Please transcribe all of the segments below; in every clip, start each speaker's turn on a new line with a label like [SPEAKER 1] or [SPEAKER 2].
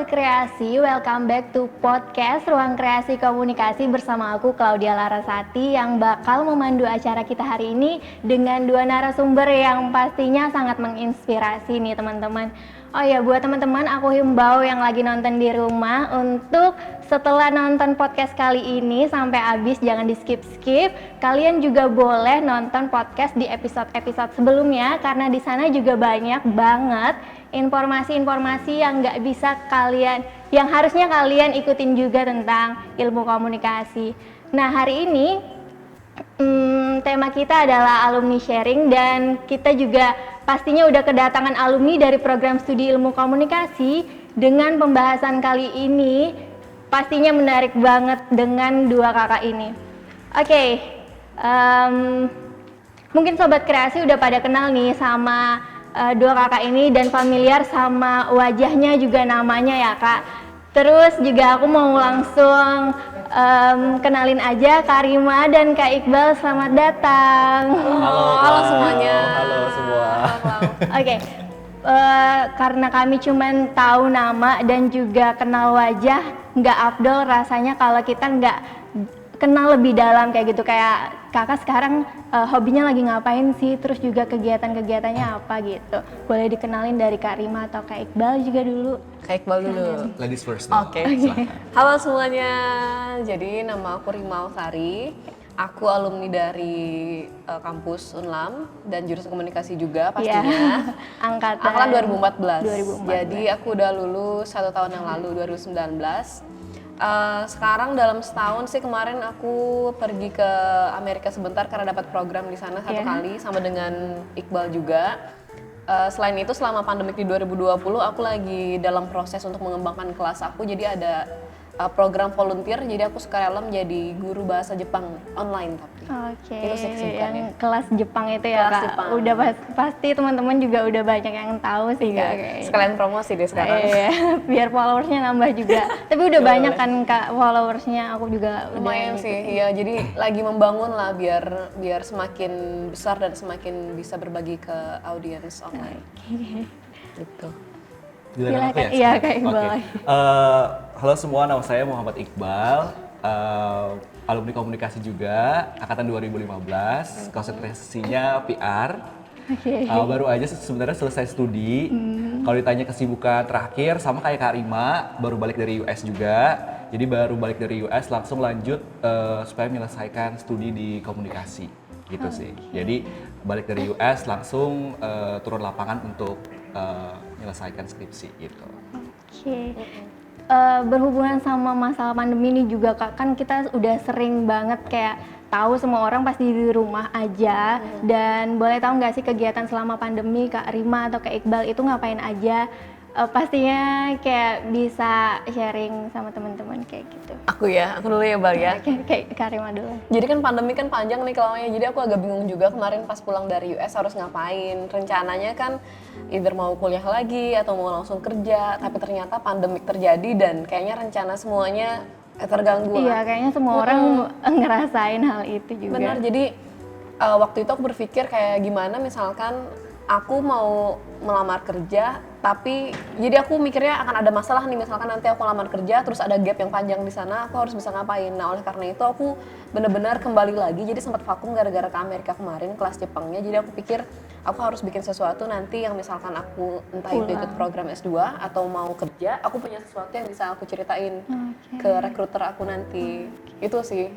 [SPEAKER 1] Sobat Kreasi, welcome back to podcast Ruang Kreasi Komunikasi bersama aku Claudia Larasati yang bakal memandu acara kita hari ini dengan dua narasumber yang pastinya sangat menginspirasi nih teman-teman. Oh ya, buat teman-teman aku himbau yang lagi nonton di rumah untuk setelah nonton podcast kali ini sampai habis jangan di skip-skip. Kalian juga boleh nonton podcast di episode-episode sebelumnya karena di sana juga banyak banget informasi-informasi yang nggak bisa kalian, yang harusnya kalian ikutin juga tentang ilmu komunikasi. Nah hari ini tema kita adalah alumni sharing dan kita juga pastinya udah kedatangan alumni dari program studi ilmu komunikasi. Dengan pembahasan kali ini pastinya menarik banget dengan dua kakak ini. Oke, mungkin Sobat Kreasi udah pada kenal nih sama dua kakak ini dan familiar sama wajahnya juga namanya ya Kak. Terus juga aku mau langsung kenalin aja Kak Rima dan Kak Iqbal, selamat datang.
[SPEAKER 2] Halo semuanya.
[SPEAKER 3] Halo semua.
[SPEAKER 1] Oke, karena kami cuman tahu nama dan juga kenal wajah, nggak afdol rasanya kalau kita nggak kenal lebih dalam kayak gitu. Kayak kakak sekarang hobinya lagi ngapain sih, terus juga kegiatan-kegiatannya apa gitu. Boleh dikenalin dari Kak Rima atau Kak Iqbal juga dulu.
[SPEAKER 2] Kak Iqbal dulu.
[SPEAKER 3] Ladies first.
[SPEAKER 2] Oke. Halo semuanya. Jadi nama aku Rima Alsari. Aku alumni dari kampus Unlam dan jurusan komunikasi juga pastinya.
[SPEAKER 1] Yeah. Angkatan
[SPEAKER 2] 2014. Jadi aku udah lulus 1 tahun yang lalu 2019. Sekarang dalam setahun sih kemarin aku pergi ke Amerika sebentar karena dapat program di sana satu kali sama dengan Iqbal juga. Selain itu selama pandemik di 2020 aku lagi dalam proses untuk mengembangkan kelas aku, jadi ada program volunteer, jadi aku sukarela menjadi guru bahasa Jepang online tapi.
[SPEAKER 1] Oke,
[SPEAKER 2] Itu sih kesibukannya.
[SPEAKER 1] yang kelas Jepang itu ya
[SPEAKER 2] Kelas
[SPEAKER 1] Kak.
[SPEAKER 2] Jepang.
[SPEAKER 1] Udah pasti teman-teman juga udah banyak yang tahu sih Kak.
[SPEAKER 2] Sekalian promosi deh sekarang.
[SPEAKER 1] Iya, biar followersnya nambah juga. Tapi udah banyak kan Kak followersnya, aku juga
[SPEAKER 2] Lumayan
[SPEAKER 1] udah
[SPEAKER 2] sih, iya jadi lagi membangun lah biar semakin besar dan semakin bisa berbagi ke audiens online. Gitu.
[SPEAKER 1] Silakan.
[SPEAKER 3] Aku ya?
[SPEAKER 1] Iya, Kak Iqbal.
[SPEAKER 3] Oke. Halo semua, nama saya Muhammad Iqbal, alumni komunikasi juga, angkatan 2015, konsentrasinya PR. Baru aja sebenarnya selesai studi. Kalau ditanya kesibukan terakhir, sama kayak Kak Rima, baru balik dari US juga. Jadi baru balik dari US langsung lanjut supaya menyelesaikan studi di komunikasi, gitu sih. Jadi balik dari US langsung turun lapangan untuk menyelesaikan skripsi gitu.
[SPEAKER 1] Oke. Berhubungan sama masalah pandemi ini juga Kak, kan kita udah sering banget kayak tahu semua orang pasti di rumah aja. Dan boleh tahu nggak sih kegiatan selama pandemi Kak Rima atau Kak Iqbal itu ngapain aja? Pastinya kayak bisa sharing sama teman-teman kayak gitu.
[SPEAKER 2] Aku dulu ya Bal ya.
[SPEAKER 1] Kayak Kak Rima dulu.
[SPEAKER 2] Jadi kan pandemi kan panjang nih kelawanya, jadi aku agak bingung juga kemarin pas pulang dari US harus ngapain. Rencananya kan either mau kuliah lagi atau mau langsung kerja, tapi ternyata pandemik terjadi dan kayaknya rencana semuanya terganggu.
[SPEAKER 1] Iya, kayaknya semua orang ngerasain hal itu juga.
[SPEAKER 2] Benar, jadi waktu itu aku berpikir kayak gimana misalkan aku mau melamar kerja, tapi jadi aku mikirnya akan ada masalah nih misalkan nanti aku lamar kerja terus ada gap yang panjang di sana, aku harus bisa ngapain. Nah oleh karena itu aku benar-benar kembali lagi, jadi sempat vakum gara-gara ke Amerika kemarin kelas Jepangnya. Jadi aku pikir aku harus bikin sesuatu nanti yang misalkan aku entah itu ikut program S2 atau mau kerja, aku punya sesuatu yang bisa aku ceritain ke rekruter aku nanti. Itu sih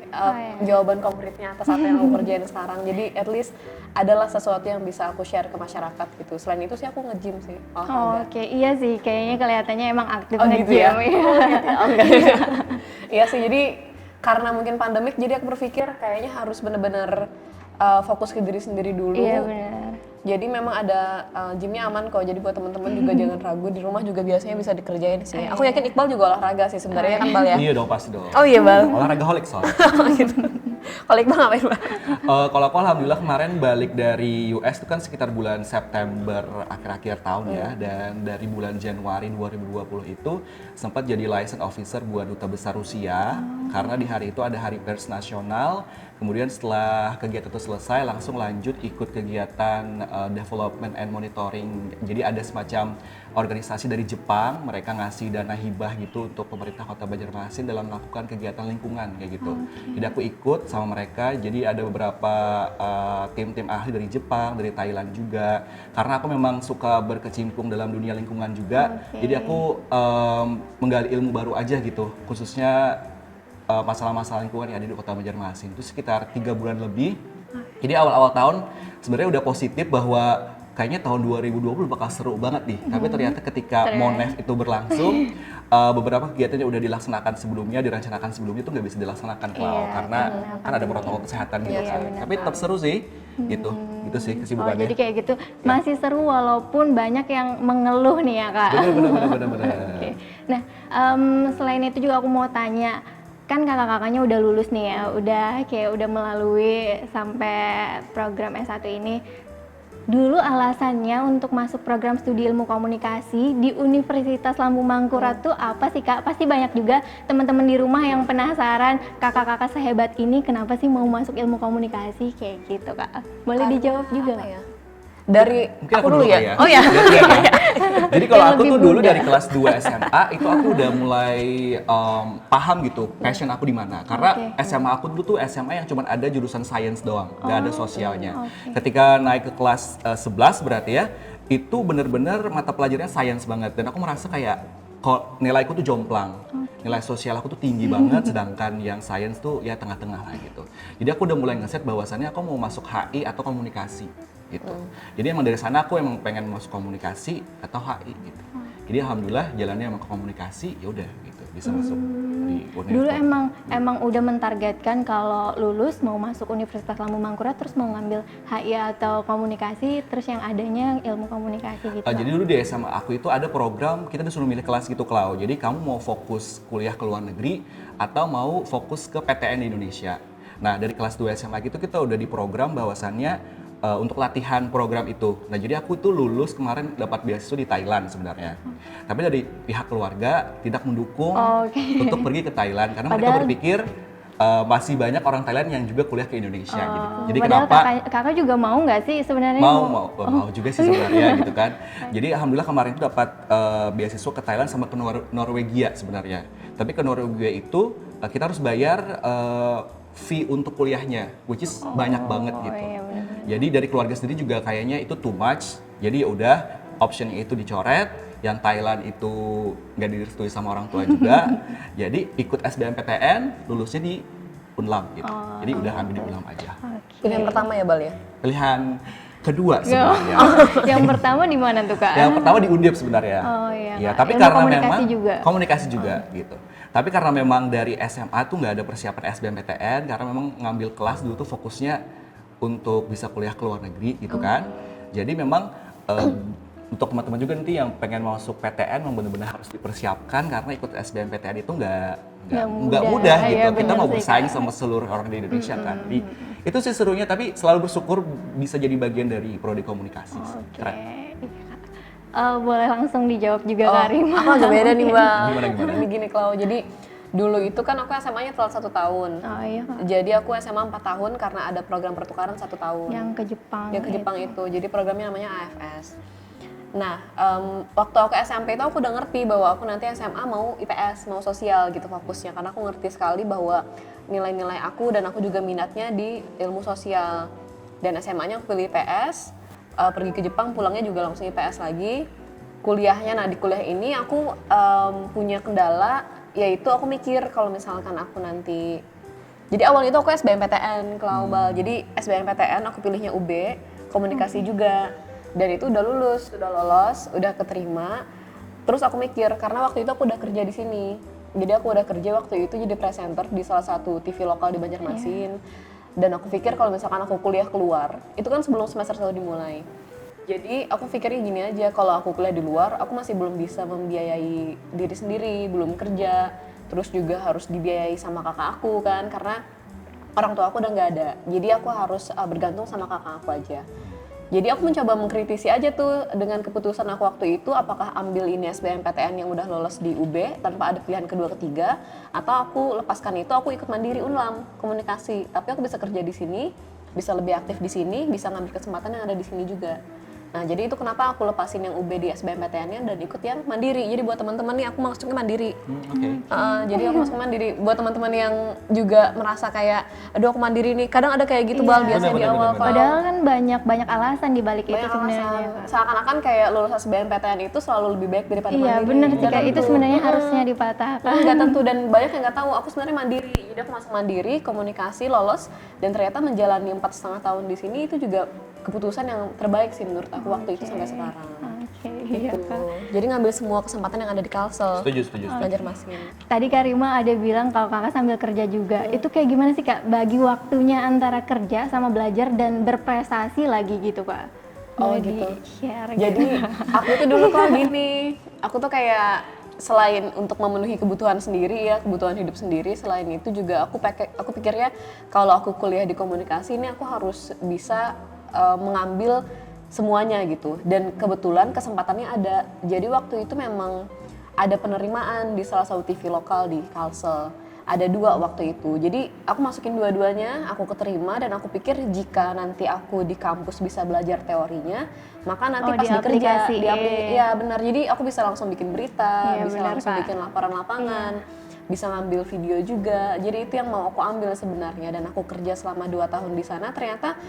[SPEAKER 2] jawaban konkretnya atas apa yang aku kerjain sekarang. Jadi at least adalah sesuatu yang bisa aku share ke masyarakat gitu. Selain itu sih aku nge-gym sih.
[SPEAKER 1] Oke, iya sih, kayaknya kelihatannya emang aktif
[SPEAKER 2] gitu
[SPEAKER 1] nge-gym.
[SPEAKER 2] Ya? Iya sih, jadi karena mungkin pandemik, jadi aku berpikir kayaknya harus bener-bener fokus ke diri sendiri dulu.
[SPEAKER 1] Iya benar.
[SPEAKER 2] Jadi memang ada gymnya aman kok, jadi buat teman-teman juga jangan ragu, di rumah juga biasanya bisa dikerjain sih. Aku yakin Iqbal juga olahraga sih sebenarnya kan Bal ya?
[SPEAKER 3] Iya dong, pasti dong.
[SPEAKER 2] Oh iya Bal.
[SPEAKER 3] Olahragaholik soalnya.
[SPEAKER 2] Gitu. Kalau Iqbal ngapain Bal?
[SPEAKER 3] Kalau aku alhamdulillah kemarin balik dari US itu kan sekitar bulan September akhir-akhir tahun ya, dan dari bulan Januari 2020 itu sempat jadi license officer buat Duta Besar Rusia karena di hari itu ada Hari Pers Nasional. Kemudian setelah kegiatan itu selesai, langsung lanjut ikut kegiatan development and monitoring. Jadi ada semacam organisasi dari Jepang, mereka ngasih dana hibah gitu untuk pemerintah Kota Banjarmasin dalam melakukan kegiatan lingkungan kayak gitu. Jadi aku ikut sama mereka, jadi ada beberapa tim-tim ahli dari Jepang, dari Thailand juga. Karena aku memang suka berkecimpung dalam dunia lingkungan juga, jadi aku menggali ilmu baru aja gitu, khususnya masalah-masalah lingkungan yang ada di Kota Banjarmasin. Itu sekitar 3 bulan lebih. Jadi awal-awal tahun sebenarnya udah positif bahwa kayaknya tahun 2020 bakal seru banget nih. Tapi ternyata ketika Monef itu berlangsung, beberapa kegiatan yang udah dilaksanakan sebelumnya, direncanakan sebelumnya itu nggak bisa dilaksanakan karena kan ada protokol kesehatan gitu kan. Tapi tetap seru sih, gitu sih kesibukannya.
[SPEAKER 1] Jadi kayak gitu masih seru walaupun banyak yang mengeluh nih ya Kak.
[SPEAKER 3] Bener.
[SPEAKER 1] Oke. Nah, selain itu juga aku mau tanya, kan kakak-kakaknya udah lulus nih ya, udah melalui sampai program S1 ini. Dulu alasannya untuk masuk program studi ilmu komunikasi di Universitas Lambung Mangkurat tuh apa sih Kak? Pasti banyak juga teman-teman di rumah yang penasaran, kakak-kakak sehebat ini kenapa sih mau masuk ilmu komunikasi kayak gitu Kak? Boleh dijawab juga
[SPEAKER 2] apa ya? Dari
[SPEAKER 3] mungkin
[SPEAKER 2] aku dulu ya.
[SPEAKER 1] Oh ya.
[SPEAKER 3] Jadi kalau
[SPEAKER 1] Yang
[SPEAKER 3] aku tuh
[SPEAKER 1] lebih
[SPEAKER 3] dulu
[SPEAKER 1] muda.
[SPEAKER 3] dari kelas 2 SMA itu aku udah mulai paham gitu passion aku di mana. Karena SMA aku dulu tuh SMA yang cuma ada jurusan sains doang, nggak ada sosialnya. Ketika naik ke kelas 11 berarti ya, itu bener-bener mata pelajarannya sains banget. Dan aku merasa kayak kok nilaiku tuh jomplang. Nilai sosial aku tuh tinggi banget, sedangkan yang sains tuh ya tengah-tengah lah gitu. Jadi aku udah mulai ngeset bahwasannya aku mau masuk HI atau komunikasi gitu. Jadi emang dari sana aku emang pengen masuk komunikasi atau HI gitu. Jadi alhamdulillah jalannya emang ke komunikasi, ya udah gitu bisa masuk di Unif.
[SPEAKER 1] Dulu emang udah mentargetkan kalau lulus mau masuk Universitas Lambung Mangkurat terus mau ngambil HI atau komunikasi, terus yang adanya ilmu komunikasi gitu.
[SPEAKER 3] Jadi dulu di SMA aku itu ada program kita disuruh milih kelas gitu Klau. Jadi kamu mau fokus kuliah ke luar negeri atau mau fokus ke PTN di Indonesia. Nah dari kelas 2 SMA gitu kita udah diprogram bahwasannya untuk latihan program itu. Nah jadi aku tuh lulus kemarin dapat beasiswa di Thailand sebenarnya. Tapi dari pihak keluarga tidak mendukung untuk pergi ke Thailand karena mereka berpikir masih banyak orang Thailand yang juga kuliah ke Indonesia gitu. Jadi
[SPEAKER 1] Padahal
[SPEAKER 3] kenapa
[SPEAKER 1] kakak juga mau nggak sih sebenarnya?
[SPEAKER 3] mau juga sih sebenarnya gitu kan. Jadi alhamdulillah kemarin itu dapat beasiswa ke Thailand sama ke Norwegia sebenarnya. Tapi ke Norwegia itu kita harus bayar fee untuk kuliahnya, which is banyak banget gitu.
[SPEAKER 1] Iya, benar.
[SPEAKER 3] Jadi dari keluarga sendiri juga kayaknya itu too much. Jadi ya udah option itu dicoret. Yang Thailand itu nggak direstui sama orang tua juga. Jadi ikut SBMPTN, lulusnya di Unlam gitu. Jadi udah ambil di Unlam aja.
[SPEAKER 2] Pilihan pertama ya Bal ya?
[SPEAKER 3] Pilihan kedua sebenarnya.
[SPEAKER 1] Yang pertama di mana tuh Kak?
[SPEAKER 3] Yang pertama di Undip sebenarnya.
[SPEAKER 1] Oh iya.
[SPEAKER 3] Ya,
[SPEAKER 1] Kak.
[SPEAKER 3] tapi
[SPEAKER 1] Ilmu
[SPEAKER 3] karena
[SPEAKER 1] komunikasi
[SPEAKER 3] memang
[SPEAKER 1] juga.
[SPEAKER 3] komunikasi juga gitu. Tapi karena memang dari SMA tuh nggak ada persiapan SBMPTN karena memang ngambil kelas dulu tuh fokusnya untuk bisa kuliah ke luar negeri gitu kan. Jadi memang untuk teman-teman juga nanti yang pengen masuk PTN memang benar-benar harus dipersiapkan karena ikut SBMPTN itu nggak mudah gitu.
[SPEAKER 1] Ya,
[SPEAKER 3] Kita mau
[SPEAKER 1] bener sih,
[SPEAKER 3] bersaing
[SPEAKER 1] Kak.
[SPEAKER 3] sama seluruh orang di Indonesia kan. Jadi itu sih serunya tapi selalu bersyukur bisa jadi bagian dari prodi komunikasi.
[SPEAKER 1] Oke.
[SPEAKER 3] Keren.
[SPEAKER 1] Boleh langsung dijawab juga Kak Rima.
[SPEAKER 2] Aku agak beda nih Bal.
[SPEAKER 3] Gimana?
[SPEAKER 2] Ini gini Klau, jadi dulu itu kan aku SMA-nya telat 1 tahun.
[SPEAKER 1] Oh iya Kak.
[SPEAKER 2] Jadi aku SMA 4 tahun karena ada program pertukaran 1 tahun.
[SPEAKER 1] Yang ke Jepang.
[SPEAKER 2] Yang ke Jepang itu. Jadi programnya namanya AFS. Nah, waktu aku SMP itu aku udah ngerti bahwa aku nanti SMA mau IPS, mau sosial gitu fokusnya. Karena aku ngerti sekali bahwa nilai-nilai aku dan aku juga minatnya di ilmu sosial. Dan SMA-nya aku pilih IPS, pergi ke Jepang pulangnya juga langsung IPS lagi. Kuliahnya, nah di kuliah ini aku punya kendala, yaitu aku mikir kalau misalkan aku nanti... Jadi awal itu aku SBMPTN, Klaubal. Jadi SBMPTN aku pilihnya UB, komunikasi juga. Dan itu udah lulus, udah lolos, udah keterima. Terus aku mikir, karena waktu itu aku udah kerja di sini. Jadi aku udah kerja waktu itu jadi presenter di salah satu TV lokal di Banjarmasin. Dan aku pikir kalau misalkan aku kuliah keluar, itu kan sebelum semester 1 dimulai. Jadi aku pikirnya gini aja, kalau aku kuliah di luar, aku masih belum bisa membiayai diri sendiri, belum kerja. Terus juga harus dibiayai sama kakak aku kan, karena orang tua aku udah nggak ada. Jadi aku harus bergantung sama kakak aku aja. Jadi aku mencoba mengkritisi aja tuh dengan keputusan aku waktu itu, apakah ambil ini SBMPTN yang udah lolos di UB tanpa ada pilihan kedua ketiga, atau aku lepaskan itu, aku ikut mandiri Unlam komunikasi. Tapi aku bisa kerja di sini, bisa lebih aktif di sini, bisa ngambil kesempatan yang ada di sini juga. Nah, jadi itu kenapa aku lepasin yang UB di SBMPTN-nya dan ikut yang mandiri. Jadi buat teman-teman nih, aku masuknya mandiri. Jadi aku masuk mandiri. Buat teman-teman yang juga merasa kayak, aduh aku mandiri nih. Kadang ada kayak gitu Bal, biasanya di awal.
[SPEAKER 1] Padahal kan banyak alasan di balik itu
[SPEAKER 2] Banyak
[SPEAKER 1] sebenarnya.
[SPEAKER 2] alasan. Seakan-akan kayak lulus SBMPTN itu selalu lebih baik daripada
[SPEAKER 1] Iya
[SPEAKER 2] mandiri.
[SPEAKER 1] benar sih
[SPEAKER 2] Nggak
[SPEAKER 1] Kak, itu
[SPEAKER 2] tentu.
[SPEAKER 1] sebenarnya harusnya dipatahkan.
[SPEAKER 2] Nggak tentu, dan banyak yang nggak tahu aku sebenarnya mandiri. Jadi aku masuk mandiri, komunikasi, lolos, dan ternyata menjalani 4,5 tahun di sini itu juga keputusan yang terbaik sih menurut aku waktu itu sampai sekarang.
[SPEAKER 1] Oke, iya
[SPEAKER 2] Gitu.
[SPEAKER 1] Kak.
[SPEAKER 2] Jadi ngambil semua kesempatan yang ada di Kalsel.
[SPEAKER 3] Setuju.
[SPEAKER 2] Belajar masing.
[SPEAKER 1] Tadi Kak Rima ada bilang kalau kakak sambil kerja juga. Itu kayak gimana sih Kak bagi waktunya antara kerja sama belajar dan berprestasi lagi gitu Kak?
[SPEAKER 2] Oh
[SPEAKER 1] Boleh
[SPEAKER 2] gitu.
[SPEAKER 1] di-share
[SPEAKER 2] Jadi aku tuh dulu kok gini, aku tuh kayak selain untuk memenuhi kebutuhan sendiri ya, kebutuhan hidup sendiri, selain itu juga aku pikirnya kalau aku kuliah di komunikasi ini aku harus bisa mengambil semuanya gitu. Dan kebetulan kesempatannya ada. Jadi waktu itu memang ada penerimaan di salah satu TV lokal di Kalsel. Ada 2 waktu itu. Jadi aku masukin dua-duanya, aku keterima dan aku pikir jika nanti aku di kampus bisa belajar teorinya, maka nanti pas bekerja ya benar. Jadi aku bisa langsung bikin berita,
[SPEAKER 1] Iya,
[SPEAKER 2] bisa
[SPEAKER 1] benar,
[SPEAKER 2] langsung
[SPEAKER 1] Kak.
[SPEAKER 2] bikin laporan lapangan, bisa ngambil video juga. Jadi itu yang mau aku ambil sebenarnya, dan aku kerja selama 2 tahun di sana. Ternyata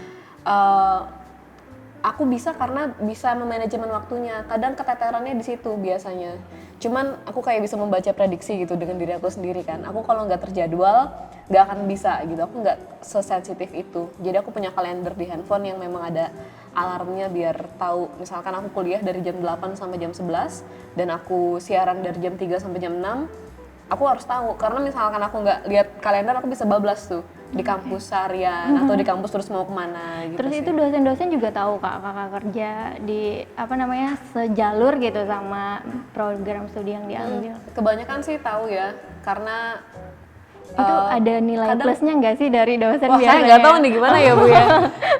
[SPEAKER 2] aku bisa karena bisa memanajemen waktunya. Kadang keteterannya di situ biasanya. Cuman aku kayak bisa membaca prediksi gitu dengan diri aku sendiri kan. Aku kalau nggak terjadwal nggak akan bisa gitu. Aku nggak sesensitif itu. Jadi aku punya kalender di handphone yang memang ada alarmnya biar tahu. Misalkan aku kuliah dari jam 8 sampai jam 11 dan aku siaran dari jam 3 sampai jam 6. Aku harus tahu, karena misalkan aku nggak lihat kalender aku bisa bablas tuh di kampus seharian atau di kampus terus mau kemana gitu.
[SPEAKER 1] Terus
[SPEAKER 2] sih.
[SPEAKER 1] itu dosen-dosen juga tahu Kak, kakak kerja di sejalur gitu sama program studi yang diambil.
[SPEAKER 2] Kebanyakan sih tahu ya, karena
[SPEAKER 1] Itu ada nilai plusnya nggak sih dari dosen
[SPEAKER 2] wah,
[SPEAKER 1] biasanya?
[SPEAKER 2] saya nggak tahu nih gimana ya Bu ya.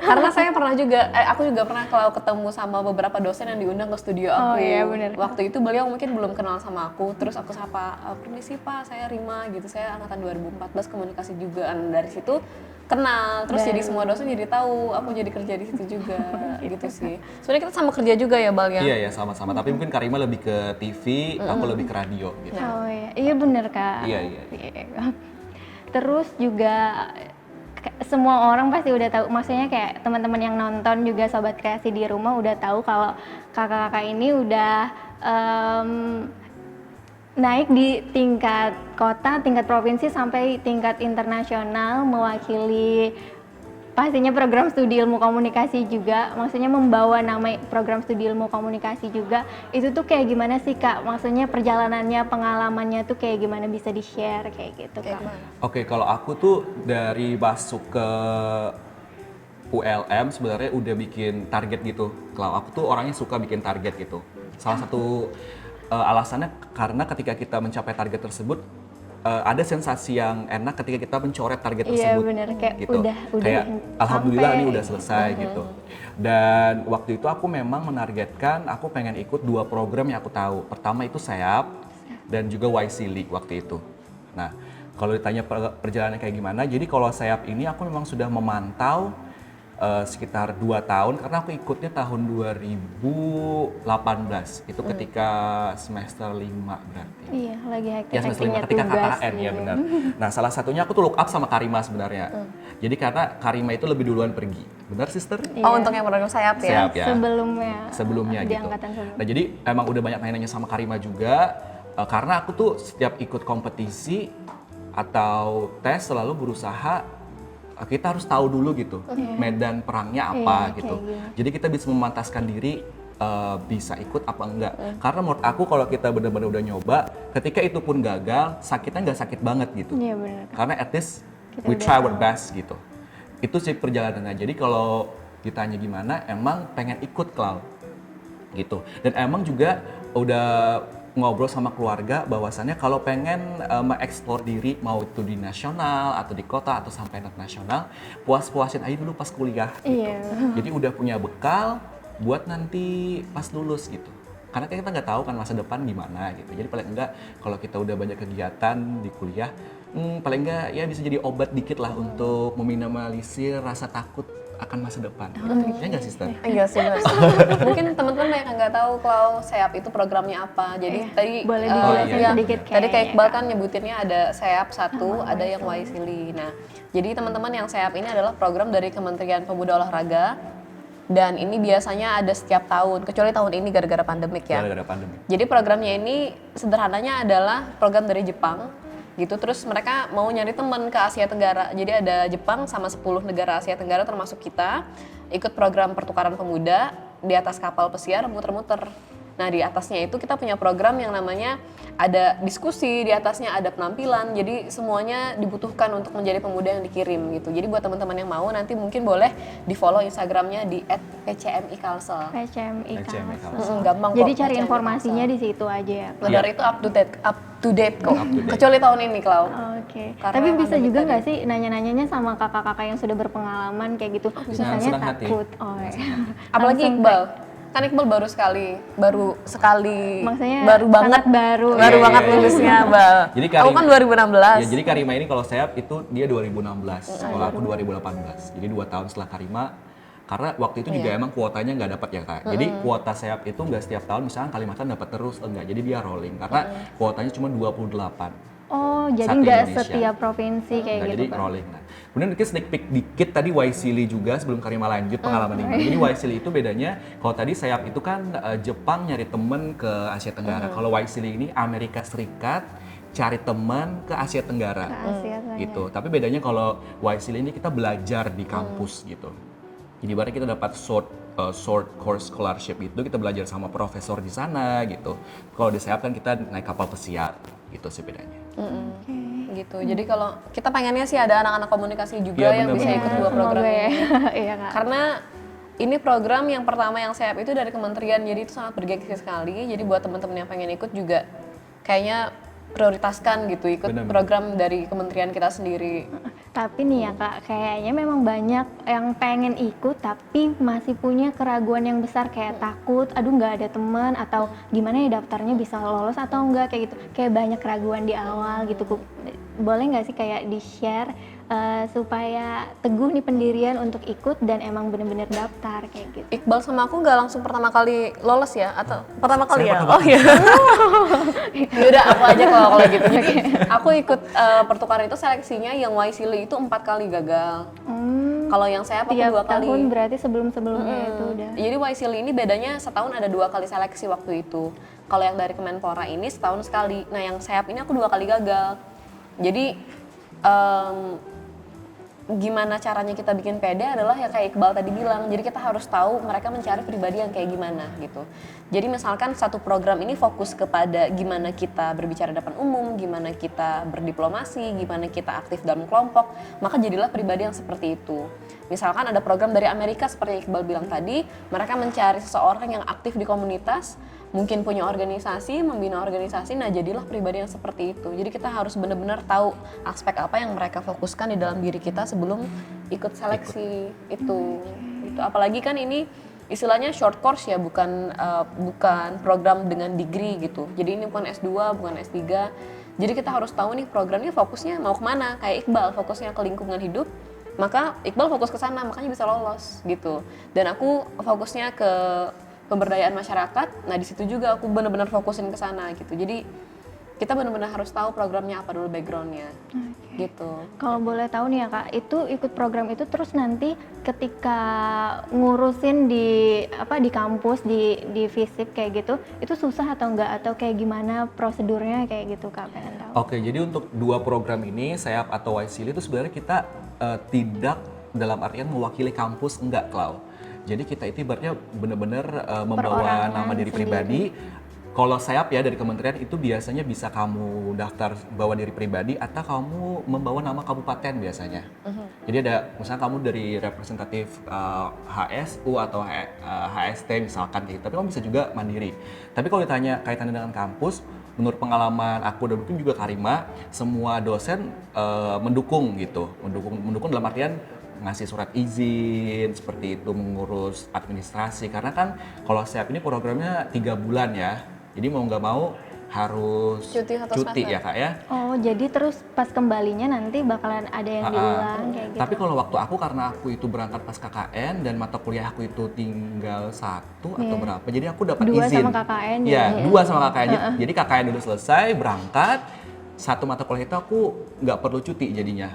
[SPEAKER 2] Karena saya pernah juga, aku juga pernah kalau ketemu sama beberapa dosen yang diundang ke studio aku.
[SPEAKER 1] Oh iya benar.
[SPEAKER 2] Waktu itu beliau mungkin belum kenal sama aku, terus aku sapa, permisi Pak, saya Rima gitu, saya angkatan 2014 komunikasi juga. Dari situ kenal, terus jadi semua dosen jadi tahu aku jadi kerja di situ juga gitu sih. Soalnya kita sama kerja juga ya Bal ya.
[SPEAKER 3] Iya sama-sama. Tapi mungkin Karima lebih ke TV, aku lebih ke radio gitu.
[SPEAKER 1] Oh iya bener Kak.
[SPEAKER 3] Iya.
[SPEAKER 1] Terus juga semua orang pasti udah tahu, maksudnya kayak teman-teman yang nonton juga sobat kreasi di rumah udah tahu kalau kakak-kakak ini udah naik di tingkat kota, tingkat provinsi sampai tingkat internasional, mewakili pastinya program studi ilmu komunikasi juga, maksudnya membawa nama program studi ilmu komunikasi juga. Itu tuh kayak gimana sih Kak? Maksudnya perjalanannya, pengalamannya tuh kayak gimana, bisa di-share kayak gitu Kak?
[SPEAKER 3] Oke, kalau aku tuh dari masuk ke ULM sebenarnya udah bikin target gitu. Kalau aku tuh orangnya suka bikin target gitu. Salah satu alasannya karena ketika kita mencapai target tersebut, ada sensasi yang enak ketika kita mencoret target tersebut.
[SPEAKER 1] Iya benar, kayak
[SPEAKER 3] gitu.
[SPEAKER 1] udah
[SPEAKER 3] Kayak alhamdulillah
[SPEAKER 1] sampai.
[SPEAKER 3] ini udah selesai gitu. Dan waktu itu aku memang menargetkan aku pengen ikut 2 program yang aku tahu. Pertama itu SEAP dan juga YC waktu itu. Nah, kalau ditanya perjalanan kayak gimana, jadi kalau SEAP ini aku memang sudah memantau sekitar 2 tahun karena aku ikutnya tahun 2018. Itu ketika semester 5 berarti.
[SPEAKER 1] Iya, lagi
[SPEAKER 3] Ya semester 5 ketika KKN ya benar. Nah salah satunya aku tuh look up sama Karima sebenarnya. Jadi karena Karima itu lebih duluan pergi. Benar sister?
[SPEAKER 2] Oh untuk yang program sayap ya?
[SPEAKER 3] Siap ya.
[SPEAKER 1] sebelumnya
[SPEAKER 3] Di
[SPEAKER 1] gitu.
[SPEAKER 3] angkatan sebelumnya. Nah jadi emang udah banyak nanya sama Karima juga. Karena aku tuh setiap ikut kompetisi atau tes selalu berusaha kita harus tahu dulu gitu medan perangnya apa gitu. Jadi kita bisa memantaskan diri bisa ikut apa enggak. Karena menurut aku kalau kita benar-benar udah nyoba, ketika itu pun gagal, sakitnya nggak sakit banget gitu.
[SPEAKER 1] Iya benar.
[SPEAKER 3] Karena at least we try our best gitu. Itu sih perjalanannya. Jadi kalau ditanya gimana, emang pengen ikut Cloud gitu. Dan emang juga udah ngobrol sama keluarga bahwasannya kalau pengen mengeksplor diri mau itu di nasional atau di kota atau sampai internasional, puas-puasin aja dulu pas kuliah gitu.
[SPEAKER 1] Iya.
[SPEAKER 3] Jadi udah punya bekal buat nanti pas lulus gitu. Karena kita nggak tahu kan masa depan gimana gitu. Jadi paling enggak kalau kita udah banyak kegiatan di kuliah, paling enggak ya bisa jadi obat dikit lah untuk meminimalisir rasa takut akan masa depan. Gitu. Ya nggak, Sister?
[SPEAKER 2] Iya sih, benar. Mungkin teman-teman banyak yang nggak tahu kalau SEAP itu programnya apa. Jadi tadi
[SPEAKER 1] boleh
[SPEAKER 3] dijelasin
[SPEAKER 1] sedikit
[SPEAKER 2] tadi
[SPEAKER 1] kayaknya,
[SPEAKER 2] kayak Iqbal
[SPEAKER 1] Kak.
[SPEAKER 2] kan nyebutinnya ada SEAP 1, ada yang Waisili. Nah, jadi teman-teman yang SEAP ini adalah program dari Kementerian Pemuda Olahraga dan ini biasanya ada setiap tahun, kecuali tahun ini gara-gara pandemik ya.
[SPEAKER 3] Gara-gara pandemi.
[SPEAKER 2] Jadi programnya ini sederhananya adalah program dari Jepang gitu, terus mereka mau nyari teman ke Asia Tenggara. Jadi ada Jepang sama 10 negara Asia Tenggara termasuk kita ikut program pertukaran pemuda di atas kapal pesiar muter-muter. Nah di atasnya itu kita punya program yang namanya ada diskusi, di atasnya ada penampilan, jadi semuanya dibutuhkan untuk menjadi pemuda yang dikirim gitu. Jadi buat teman-teman yang mau nanti mungkin boleh di follow Instagramnya di @pcmikalsel.
[SPEAKER 1] PCMI
[SPEAKER 3] PCMI
[SPEAKER 1] Kalsel.
[SPEAKER 3] Kalsel.
[SPEAKER 2] Gampang kok.
[SPEAKER 1] Jadi cari
[SPEAKER 2] PCMI
[SPEAKER 1] informasinya
[SPEAKER 2] Kalsel.
[SPEAKER 1] di situ aja ya.
[SPEAKER 2] Benar, itu up to date kok.
[SPEAKER 3] Up to date.
[SPEAKER 2] Kecuali tahun ini, Klau.
[SPEAKER 1] Oke.
[SPEAKER 2] Karena
[SPEAKER 1] Tapi bisa
[SPEAKER 2] pandemi
[SPEAKER 1] juga
[SPEAKER 2] tadi.
[SPEAKER 1] nggak sih nanya-nanyanya sama kakak-kakak yang sudah berpengalaman kayak gitu? Misalnya
[SPEAKER 3] senang hati.
[SPEAKER 1] takut. Oh, ya.
[SPEAKER 2] Apalagi
[SPEAKER 1] Langsung
[SPEAKER 2] Iqbal. Kan Iqbal baru sekali,
[SPEAKER 1] Maksudnya
[SPEAKER 2] baru banget,
[SPEAKER 1] sangat baru.
[SPEAKER 2] baru
[SPEAKER 3] Iya,
[SPEAKER 2] banget
[SPEAKER 3] iya, iya.
[SPEAKER 2] lulusnya, Bal.
[SPEAKER 3] Jadi
[SPEAKER 2] Aku kan 2016.
[SPEAKER 3] Ya, jadi Karima ini kalau SEAP itu dia 2016, kalau aku 2018. Jadi 2 tahun setelah Karima. Karena waktu itu juga emang kuotanya nggak dapat ya Kak. Jadi kuota SEAP itu nggak setiap tahun, misalnya Kalimantan dapat terus, enggak. Jadi dia rolling karena kuotanya cuma 28.
[SPEAKER 1] Oh, jadi
[SPEAKER 3] Satu
[SPEAKER 1] nggak
[SPEAKER 3] Indonesia.
[SPEAKER 1] setiap provinsi kayak
[SPEAKER 3] Nah,
[SPEAKER 1] gitu
[SPEAKER 3] jadi
[SPEAKER 1] kan?
[SPEAKER 3] rolling. Nah, kemudian mungkin sneak peek dikit tadi Waisili juga sebelum Karima lanjut pengalaman ini. Jadi Waisili itu bedanya, kalau tadi SEAP itu kan Jepang nyari temen ke Asia Tenggara. Kalau Waisili ini Amerika Serikat cari teman ke Asia Tenggara.
[SPEAKER 1] Ke Asia Tenggara.
[SPEAKER 3] Gitu. Tapi bedanya kalau Waisili ini kita belajar di kampus gitu. Jadi ibaratnya kita dapat short course scholarship itu, kita belajar sama profesor di sana gitu. Kalau di SEAP kan kita naik kapal pesiar gitu sih bedanya.
[SPEAKER 2] Gitu. Jadi kalau kita pengennya sih ada anak-anak komunikasi juga
[SPEAKER 3] Iya,
[SPEAKER 2] yang bisa
[SPEAKER 3] benar-benar.
[SPEAKER 2] ikut dua program
[SPEAKER 1] Semoga ya.
[SPEAKER 2] ini.
[SPEAKER 1] Iya, Kak.
[SPEAKER 2] Karena ini program yang pertama yang SEAP itu dari kementerian, jadi itu sangat bergengsi sekali. Jadi buat teman-teman yang pengen ikut juga kayaknya prioritaskan gitu ikut
[SPEAKER 3] Benar-benar.
[SPEAKER 2] program dari kementerian kita sendiri.
[SPEAKER 1] Tapi nih ya Kak, kayaknya memang banyak yang pengen ikut tapi masih punya keraguan yang besar kayak takut, aduh nggak ada teman atau gimana ya daftarnya bisa lolos atau enggak kayak gitu. Kayak banyak keraguan di awal gitu. Boleh nggak sih kayak di-share supaya teguh nih pendirian untuk ikut dan emang bener-bener daftar kayak gitu.
[SPEAKER 2] Iqbal sama aku nggak langsung pertama kali lolos ya, atau pertama kali
[SPEAKER 3] Saya
[SPEAKER 2] ya?
[SPEAKER 3] pertama
[SPEAKER 2] Oh iya. Yaudah aku aja kalau gitu. Jadi aku ikut pertukaran itu seleksinya yang Waisili itu 4 kali gagal. Kalau yang saya aku
[SPEAKER 1] Tiap
[SPEAKER 2] 2 kali.
[SPEAKER 1] tahun berarti sebelum-sebelumnya itu udah.
[SPEAKER 2] Jadi Waisili ini bedanya setahun ada 2 kali seleksi waktu itu. Kalau yang dari Kemenpora ini setahun sekali. Nah yang SEAP ini aku 2 kali gagal. Jadi gimana caranya kita bikin pede adalah ya kayak Iqbal tadi bilang. Jadi kita harus tahu mereka mencari pribadi yang kayak gimana gitu. Jadi misalkan satu program ini fokus kepada gimana kita berbicara di depan umum, gimana kita berdiplomasi, gimana kita aktif dalam kelompok, maka jadilah pribadi yang seperti itu. Misalkan ada program dari Amerika seperti yang Iqbal bilang tadi, mereka mencari seseorang yang aktif di komunitas, mungkin punya organisasi, membina organisasi, nah jadilah pribadi yang seperti itu. Jadi kita harus benar-benar tahu aspek apa yang mereka fokuskan di dalam diri kita sebelum ikut seleksi itu. Apalagi kan ini istilahnya short course ya, bukan program dengan degree gitu. Jadi ini bukan S2, bukan S3. Jadi kita harus tahu nih programnya fokusnya mau kemana. Kayak Iqbal fokusnya ke lingkungan hidup, maka Iqbal fokus ke sana, makanya bisa lolos gitu. Dan aku fokusnya ke pemberdayaan masyarakat. Nah di situ juga aku benar-benar fokusin ke sana gitu. Jadi kita benar-benar harus tahu programnya apa dulu, backgroundnya, gitu.
[SPEAKER 1] Kalau boleh tahu nih ya Kak, itu ikut program itu terus nanti ketika ngurusin di kampus di FISIP kayak gitu, itu susah atau enggak atau kayak gimana prosedurnya kayak gitu Kak, pengen tahu.
[SPEAKER 3] Oke, jadi untuk 2 program ini, SEAP atau Waisili itu sebenarnya kita tidak dalam artian mewakili kampus, enggak, Klau. Jadi kita itu ibaratnya benar-benar membawa
[SPEAKER 1] Perorangan
[SPEAKER 3] nama diri
[SPEAKER 1] sendiri.
[SPEAKER 3] pribadi. Kalau SEAP ya dari kementerian itu biasanya bisa kamu daftar bawa diri pribadi atau kamu membawa nama kabupaten biasanya. Jadi ada misalnya kamu dari representatif HSU atau HST misalkan kayak gitu, tapi kamu bisa juga mandiri. Tapi kalau ditanya kaitannya dengan kampus, menurut pengalaman aku dan mungkin juga Karima, semua dosen mendukung gitu, mendukung dalam artian ngasih surat izin seperti itu, mengurus administrasi karena kan kalau SEAP ini programnya 3 bulan ya, jadi mau nggak mau harus
[SPEAKER 2] Cuti 1
[SPEAKER 3] cuti
[SPEAKER 2] semester.
[SPEAKER 3] ya kak ya.
[SPEAKER 1] Oh, jadi terus pas kembalinya nanti bakalan ada yang diulang kayak gitu.
[SPEAKER 3] Tapi kalau waktu aku karena aku itu berangkat pas KKN dan mata kuliah aku itu tinggal 1 atau berapa, jadi aku dapat
[SPEAKER 1] 2
[SPEAKER 3] izin.
[SPEAKER 1] sama KKN
[SPEAKER 3] Iya,
[SPEAKER 1] ya?
[SPEAKER 3] 2 sama KKN. Jadi KKN udah selesai, berangkat, 1 mata kuliah itu aku nggak perlu cuti jadinya.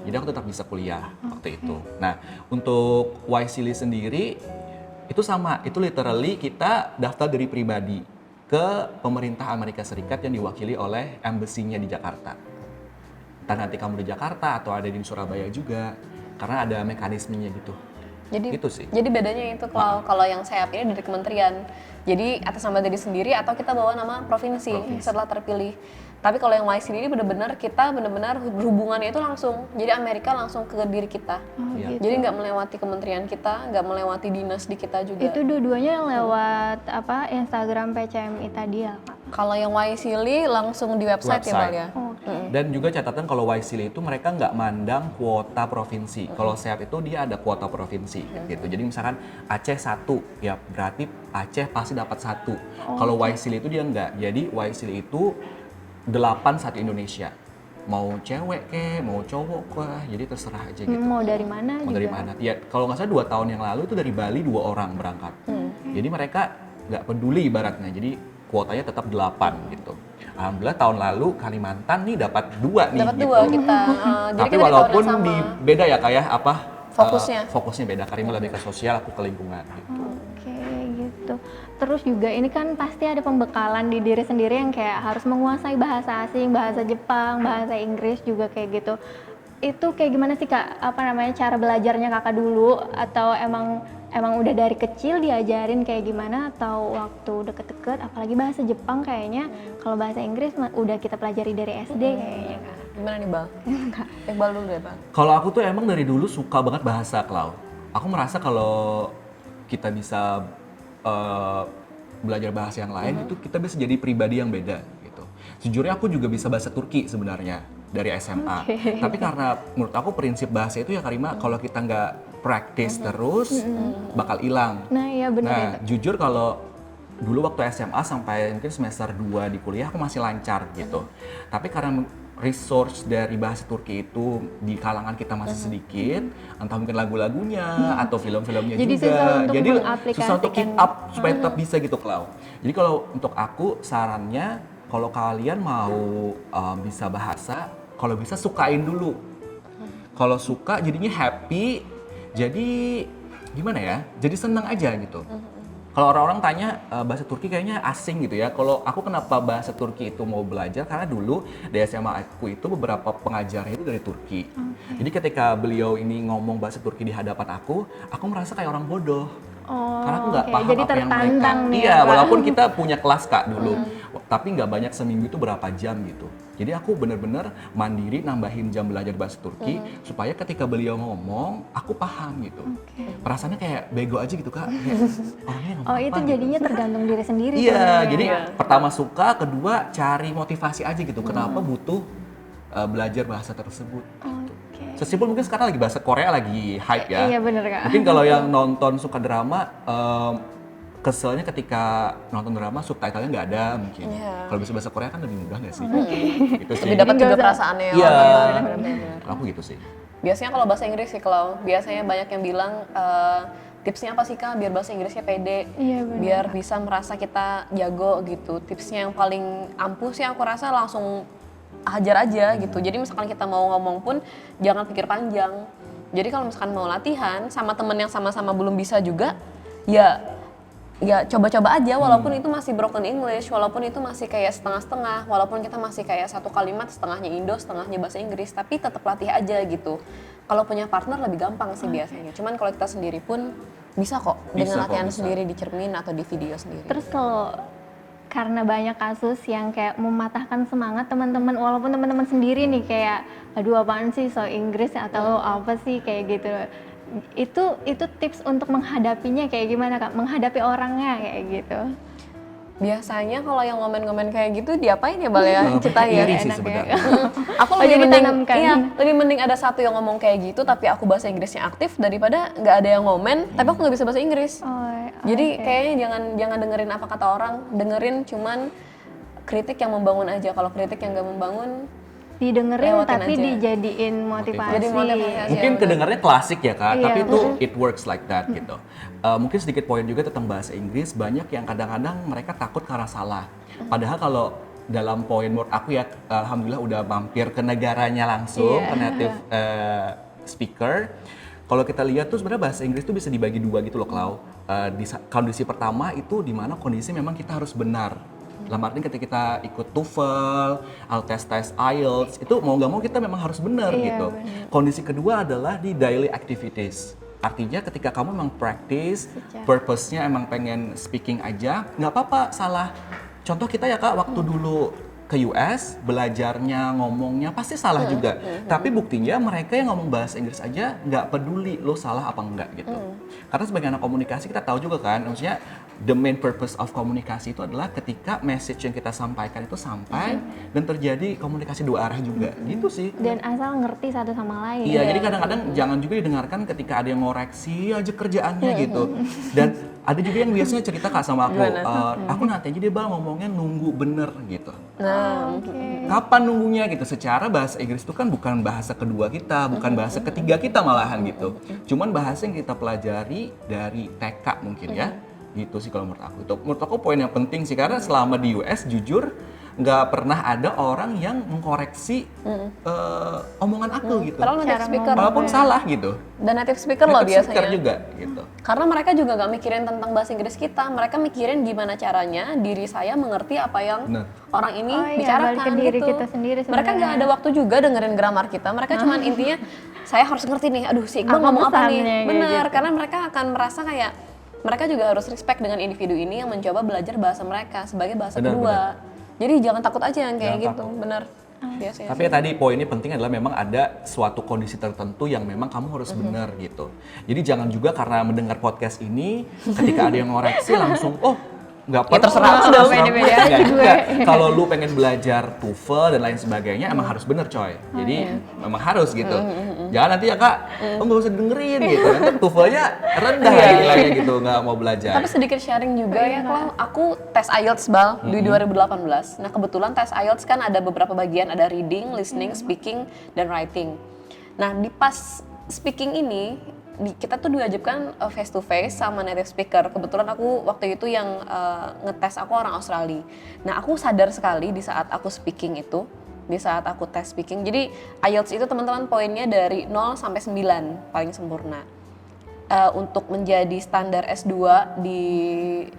[SPEAKER 3] Jadi aku tetap bisa kuliah waktu itu. Nah, untuk YSEALI sendiri itu sama, itu literally kita daftar dari pribadi ke pemerintah Amerika Serikat yang diwakili oleh embassy-nya di Jakarta. Entah nanti kamu di Jakarta atau ada di Surabaya juga, karena ada mekanismenya gitu.
[SPEAKER 2] Jadi
[SPEAKER 3] Gitu sih.
[SPEAKER 2] Jadi bedanya itu kalau yang SEAP ini dari kementerian. Jadi atas nama diri sendiri atau kita bawa nama provinsi setelah terpilih. Tapi kalau yang YSEALI ini benar-benar kita benar-benar berhubungannya itu langsung. Jadi Amerika langsung ke diri kita.
[SPEAKER 3] Iya.
[SPEAKER 1] Gitu.
[SPEAKER 2] Jadi nggak melewati kementerian kita, nggak melewati dinas di kita juga.
[SPEAKER 1] Itu dua-duanya lewat apa Instagram PCMI tadi ya, Kak?
[SPEAKER 2] Kalau yang YSEALI langsung di website ya, Bal ya?
[SPEAKER 1] Oke.
[SPEAKER 3] Dan juga catatan kalau YSEALI itu mereka nggak mandang kuota provinsi. Kalau SEAP itu dia ada kuota provinsi gitu. Jadi misalkan Aceh 1, ya berarti Aceh pasti dapat 1. Kalau YSEALI itu dia nggak. Jadi YSEALI itu 8 satu Indonesia. Mau cewek ke, mau cowok ke, jadi terserah aja gitu.
[SPEAKER 1] Mau dari mana
[SPEAKER 3] Mau
[SPEAKER 1] juga?
[SPEAKER 3] dari mana? Ya kalau nggak salah 2 tahun yang lalu itu dari Bali 2 orang berangkat. Jadi mereka nggak peduli ibaratnya. Jadi kuotanya tetap 8 gitu. Alhamdulillah tahun lalu Kalimantan nih dapat 2 nih.
[SPEAKER 2] Dapat
[SPEAKER 3] gitu.
[SPEAKER 2] 2 kita. Jadi
[SPEAKER 3] Tapi
[SPEAKER 2] kita di tahun
[SPEAKER 3] walaupun
[SPEAKER 2] yang sama.
[SPEAKER 3] di beda ya kayak apa?
[SPEAKER 2] Fokusnya.
[SPEAKER 3] Fokusnya beda. Karima lebih ke sosial, aku ke lingkungan gitu.
[SPEAKER 1] Oke, gitu. Terus juga ini kan pasti ada pembekalan di diri sendiri yang kayak harus menguasai bahasa asing, bahasa Jepang, bahasa Inggris juga kayak gitu. Itu kayak gimana sih Kak? Apa namanya cara belajarnya Kakak dulu atau emang udah dari kecil diajarin kayak gimana atau waktu deket-deket apalagi bahasa Jepang kayaknya kalau bahasa Inggris udah kita pelajari dari SD kayaknya Kak.
[SPEAKER 2] Gimana nih, Bal? Iqbal dulu deh, Bal.
[SPEAKER 3] Kalau aku tuh emang dari dulu suka banget bahasa, Klau. Aku merasa kalau kita bisa belajar bahasa yang lain, itu kita bisa jadi pribadi yang beda gitu. Sejujurnya aku juga bisa bahasa Turki sebenarnya dari SMA. Tapi karena menurut aku prinsip bahasa itu ya Karima, kalau kita nggak practice terus, bakal hilang.
[SPEAKER 1] Nah iya benar
[SPEAKER 3] Nah,
[SPEAKER 1] itu.
[SPEAKER 3] jujur kalau dulu waktu SMA sampai mungkin semester 2 di kuliah aku masih lancar gitu. Tapi karena resource dari bahasa Turki itu di kalangan kita masih sedikit, entah mungkin lagu-lagunya atau film-filmnya
[SPEAKER 1] Jadi
[SPEAKER 3] juga.
[SPEAKER 1] susah untuk
[SPEAKER 3] Jadi susah untuk keep
[SPEAKER 1] mengaplikasikan.
[SPEAKER 3] up supaya tetap bisa gitu, Klau. Jadi kalau untuk aku sarannya kalau kalian mau bisa bahasa, kalau bisa sukain dulu. Kalau suka jadinya happy, jadi gimana ya? Jadi senang aja gitu. Kalau orang-orang tanya bahasa Turki kayaknya asing gitu ya. Kalau aku kenapa bahasa Turki itu mau belajar? Karena dulu di SMA aku itu beberapa pengajarnya itu dari Turki. Jadi ketika beliau ini ngomong bahasa Turki di hadapan aku merasa kayak orang bodoh.
[SPEAKER 1] Oh,
[SPEAKER 3] Karena aku nggak
[SPEAKER 1] oke.
[SPEAKER 3] paham
[SPEAKER 1] Jadi
[SPEAKER 3] apa yang mereka.
[SPEAKER 1] tertantang nih
[SPEAKER 3] Iya,
[SPEAKER 1] ya, Kak.
[SPEAKER 3] walaupun kita punya kelas Kak dulu, tapi nggak banyak seminggu itu berapa jam gitu. Jadi aku bener-bener mandiri nambahin jam belajar bahasa Turki supaya ketika beliau ngomong, aku paham gitu. Perasaannya kayak bego aja gitu Kak. Kayak, orangnya ngomong
[SPEAKER 1] Oh
[SPEAKER 3] apa
[SPEAKER 1] itu
[SPEAKER 3] gitu.
[SPEAKER 1] jadinya tergantung diri sendiri.
[SPEAKER 3] Iya,
[SPEAKER 1] sebenarnya.
[SPEAKER 3] jadi pertama suka, kedua cari motivasi aja gitu. Kenapa butuh belajar bahasa tersebut?
[SPEAKER 1] Oke.
[SPEAKER 3] Sesimpel mungkin sekarang lagi bahasa Korea lagi hype ya.
[SPEAKER 1] Iya bener Kak.
[SPEAKER 3] Mungkin kalau yang nonton suka drama, keselnya ketika nonton drama subtitlenya nggak ada mungkin.
[SPEAKER 2] Iya.
[SPEAKER 3] Kalau bisa bahasa Korea kan lebih mudah nggak sih? Gitu sih.
[SPEAKER 2] Lebih dapat
[SPEAKER 1] Jadi
[SPEAKER 2] juga
[SPEAKER 1] nggak usah-
[SPEAKER 2] perasaannya.
[SPEAKER 3] Iya.
[SPEAKER 2] Benar-benar.
[SPEAKER 3] Kalau aku gitu sih.
[SPEAKER 2] Biasanya kalau bahasa Inggris sih, kalau biasanya banyak yang bilang tipsnya apa sih Kak biar bahasa Inggrisnya pede,
[SPEAKER 1] Iya, benar.
[SPEAKER 2] biar bisa merasa kita jago gitu. Tipsnya yang paling ampuh sih aku rasa langsung hajar aja gitu. Jadi misalkan kita mau ngomong pun jangan pikir panjang. Jadi kalau misalkan mau latihan sama temen yang sama-sama belum bisa juga, ya coba-coba aja walaupun itu masih broken English, walaupun itu masih kayak setengah-setengah, walaupun kita masih kayak satu kalimat setengahnya Indo, setengahnya bahasa Inggris, tapi tetap latih aja gitu. Kalau punya partner lebih gampang sih biasanya. Cuman kalau kita sendiri pun bisa kok
[SPEAKER 3] Bisa
[SPEAKER 2] dengan
[SPEAKER 3] kok,
[SPEAKER 2] latihan
[SPEAKER 3] bisa.
[SPEAKER 2] sendiri di cermin atau di video sendiri.
[SPEAKER 1] Terus kalau karena banyak kasus yang kayak mematahkan semangat teman-teman, walaupun teman-teman sendiri nih kayak, aduh apaan sih so Inggris atau apa sih kayak gitu. Itu tips untuk menghadapinya kayak gimana Kak? Menghadapi orangnya kayak gitu.
[SPEAKER 2] Biasanya kalau yang ngomen-ngomen kayak gitu diapain ya Bal ya? Ceritain ya.
[SPEAKER 3] Iri sih
[SPEAKER 1] enak ya.
[SPEAKER 3] sebenarnya.
[SPEAKER 2] Aku
[SPEAKER 1] Oh,
[SPEAKER 2] lebih
[SPEAKER 1] jadi
[SPEAKER 2] mending,
[SPEAKER 1] ditanamkan.
[SPEAKER 2] iya, lebih mending ada satu yang ngomong kayak gitu tapi aku bahasa Inggrisnya aktif daripada nggak ada yang ngomen tapi aku nggak bisa bahasa Inggris.
[SPEAKER 1] Oh,
[SPEAKER 2] Jadi
[SPEAKER 1] oke.
[SPEAKER 2] kayaknya jangan dengerin apa kata orang, dengerin cuman kritik yang membangun aja. Kalau kritik yang nggak membangun,
[SPEAKER 1] Didengerin
[SPEAKER 2] lewatin
[SPEAKER 1] tapi
[SPEAKER 2] aja.
[SPEAKER 1] dijadiin motivasi.
[SPEAKER 2] Jadi motivasi.
[SPEAKER 3] Mungkin
[SPEAKER 2] benar.
[SPEAKER 3] kedengarannya klasik ya Kak,
[SPEAKER 1] Iya,
[SPEAKER 3] tapi itu it works like that gitu. Mungkin sedikit poin juga tentang bahasa Inggris, banyak yang kadang-kadang mereka takut karena salah. Padahal kalau dalam poin menurut aku ya, alhamdulillah udah mampir ke negaranya langsung, ke native speaker. Kalau kita lihat tuh sebenarnya bahasa Inggris tuh bisa dibagi dua gitu loh, Klau. Kondisi pertama itu di mana kondisi memang kita harus benar. Dalam arti ketika kita ikut TOEFL, tes IELTS, itu mau nggak mau kita memang harus benar
[SPEAKER 1] Iya,
[SPEAKER 3] gitu.
[SPEAKER 1] benar.
[SPEAKER 3] Kondisi kedua adalah di daily activities. Artinya ketika kamu memang practice, purpose-nya emang pengen speaking aja, nggak apa-apa salah. Contoh kita ya Kak, waktu dulu ke US, belajarnya, ngomongnya pasti salah juga. Tapi buktinya mereka yang ngomong bahasa Inggris aja nggak peduli lo salah apa enggak gitu. Karena sebagai anak komunikasi kita tahu juga kan, maksudnya the main purpose of komunikasi itu adalah ketika message yang kita sampaikan itu sampai dan terjadi komunikasi dua arah juga. Gitu sih.
[SPEAKER 1] Dan asal ngerti satu sama lain.
[SPEAKER 3] Iya, jadi kadang-kadang jangan juga didengarkan ketika ada yang ngoreksi aja kerjaannya gitu. Dan ada juga yang biasanya cerita Kak sama aku, aku nanti aja dia Bal ngomongnya nunggu bener gitu.
[SPEAKER 2] Nah,
[SPEAKER 3] Kapan nunggunya gitu? Secara bahasa Inggris itu kan bukan bahasa kedua kita, bukan bahasa ketiga kita malahan gitu. Cuman bahasa yang kita pelajari dari TK mungkin ya. Gitu sih kalau menurut aku. Itu menurut aku poin yang penting sih, karena selama di US jujur nggak pernah ada orang yang mengkoreksi omongan aku gitu.
[SPEAKER 2] padahal native speaker.
[SPEAKER 3] Walaupun salah gitu.
[SPEAKER 2] Dan native speaker loh
[SPEAKER 3] Native speaker
[SPEAKER 2] biasanya.
[SPEAKER 3] juga gitu.
[SPEAKER 2] Karena mereka juga nggak mikirin tentang bahasa Inggris kita, mereka mikirin gimana caranya diri saya mengerti apa yang
[SPEAKER 3] Benar.
[SPEAKER 2] orang ini
[SPEAKER 1] Oh iya,
[SPEAKER 2] bicarakan
[SPEAKER 1] balik ke diri
[SPEAKER 2] gitu.
[SPEAKER 1] kita sendiri
[SPEAKER 2] Mereka
[SPEAKER 1] sebenarnya.
[SPEAKER 2] nggak ada waktu juga dengerin grammar kita, mereka cuman intinya saya harus ngerti nih, aduh si Iqbal
[SPEAKER 1] Apa
[SPEAKER 2] ngomong apa nih,
[SPEAKER 1] pesannya, kayak
[SPEAKER 2] bener,
[SPEAKER 1] gitu.
[SPEAKER 2] karena mereka akan merasa kayak mereka juga harus respect dengan individu ini yang mencoba belajar bahasa mereka sebagai bahasa
[SPEAKER 3] Benar,
[SPEAKER 2] kedua. Jadi jangan takut aja yang kayak
[SPEAKER 3] Jangan
[SPEAKER 2] gitu,
[SPEAKER 3] takut.
[SPEAKER 2] bener. Biasanya.
[SPEAKER 3] Tapi ya tadi poinnya penting adalah memang ada suatu kondisi tertentu yang memang kamu harus benar gitu. Jadi jangan juga karena mendengar podcast ini, ketika ada yang ngoreksi langsung, oh nggak perlu.
[SPEAKER 2] terserah
[SPEAKER 3] lah,
[SPEAKER 2] lu dong,
[SPEAKER 1] pede-pede aja
[SPEAKER 3] Nggak
[SPEAKER 1] gue.
[SPEAKER 3] juga. Kalau lu pengen belajar TOEFL dan lain sebagainya, emang harus bener coy. Jadi memang harus gitu. Jangan nanti ya Kak, oh nggak usah dengerin gitu. Nanti TOEFL-nya rendah nilainya gitu, nggak mau belajar.
[SPEAKER 2] Tapi sedikit sharing juga ya, kalau aku tes IELTS Bal di 2018. Nah kebetulan tes IELTS kan ada beberapa bagian, ada reading, listening, speaking, dan writing. Nah di pas speaking ini, kita tuh diwajibkan face to face sama native speaker. Kebetulan aku waktu itu yang ngetes aku orang Australia. Nah aku sadar sekali di saat aku speaking itu, di saat aku tes speaking. Jadi IELTS itu teman-teman poinnya dari 0 sampai 9 paling sempurna. Untuk menjadi standar S2 di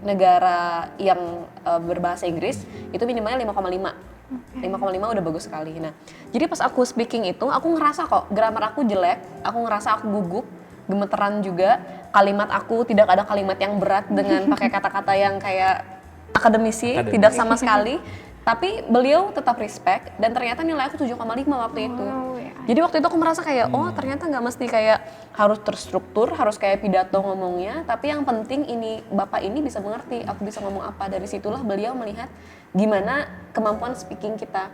[SPEAKER 2] negara yang berbahasa Inggris itu minimalnya 5,5. 5,5 udah bagus sekali. Nah, jadi pas aku speaking itu aku ngerasa kok grammar aku jelek, aku ngerasa aku gugup, gemeteran juga, kalimat aku tidak ada kalimat yang berat dengan pakai kata-kata yang kayak akademisi, tidak sama sekali. Tapi beliau tetap respect dan ternyata nilai aku 7,5 waktu itu.
[SPEAKER 1] ya.
[SPEAKER 2] Jadi waktu itu aku merasa kayak, oh ternyata nggak mesti kayak harus terstruktur, harus kayak pidato ngomongnya, tapi yang penting ini bapak ini bisa mengerti, aku bisa ngomong apa. Dari situlah beliau melihat gimana kemampuan speaking kita.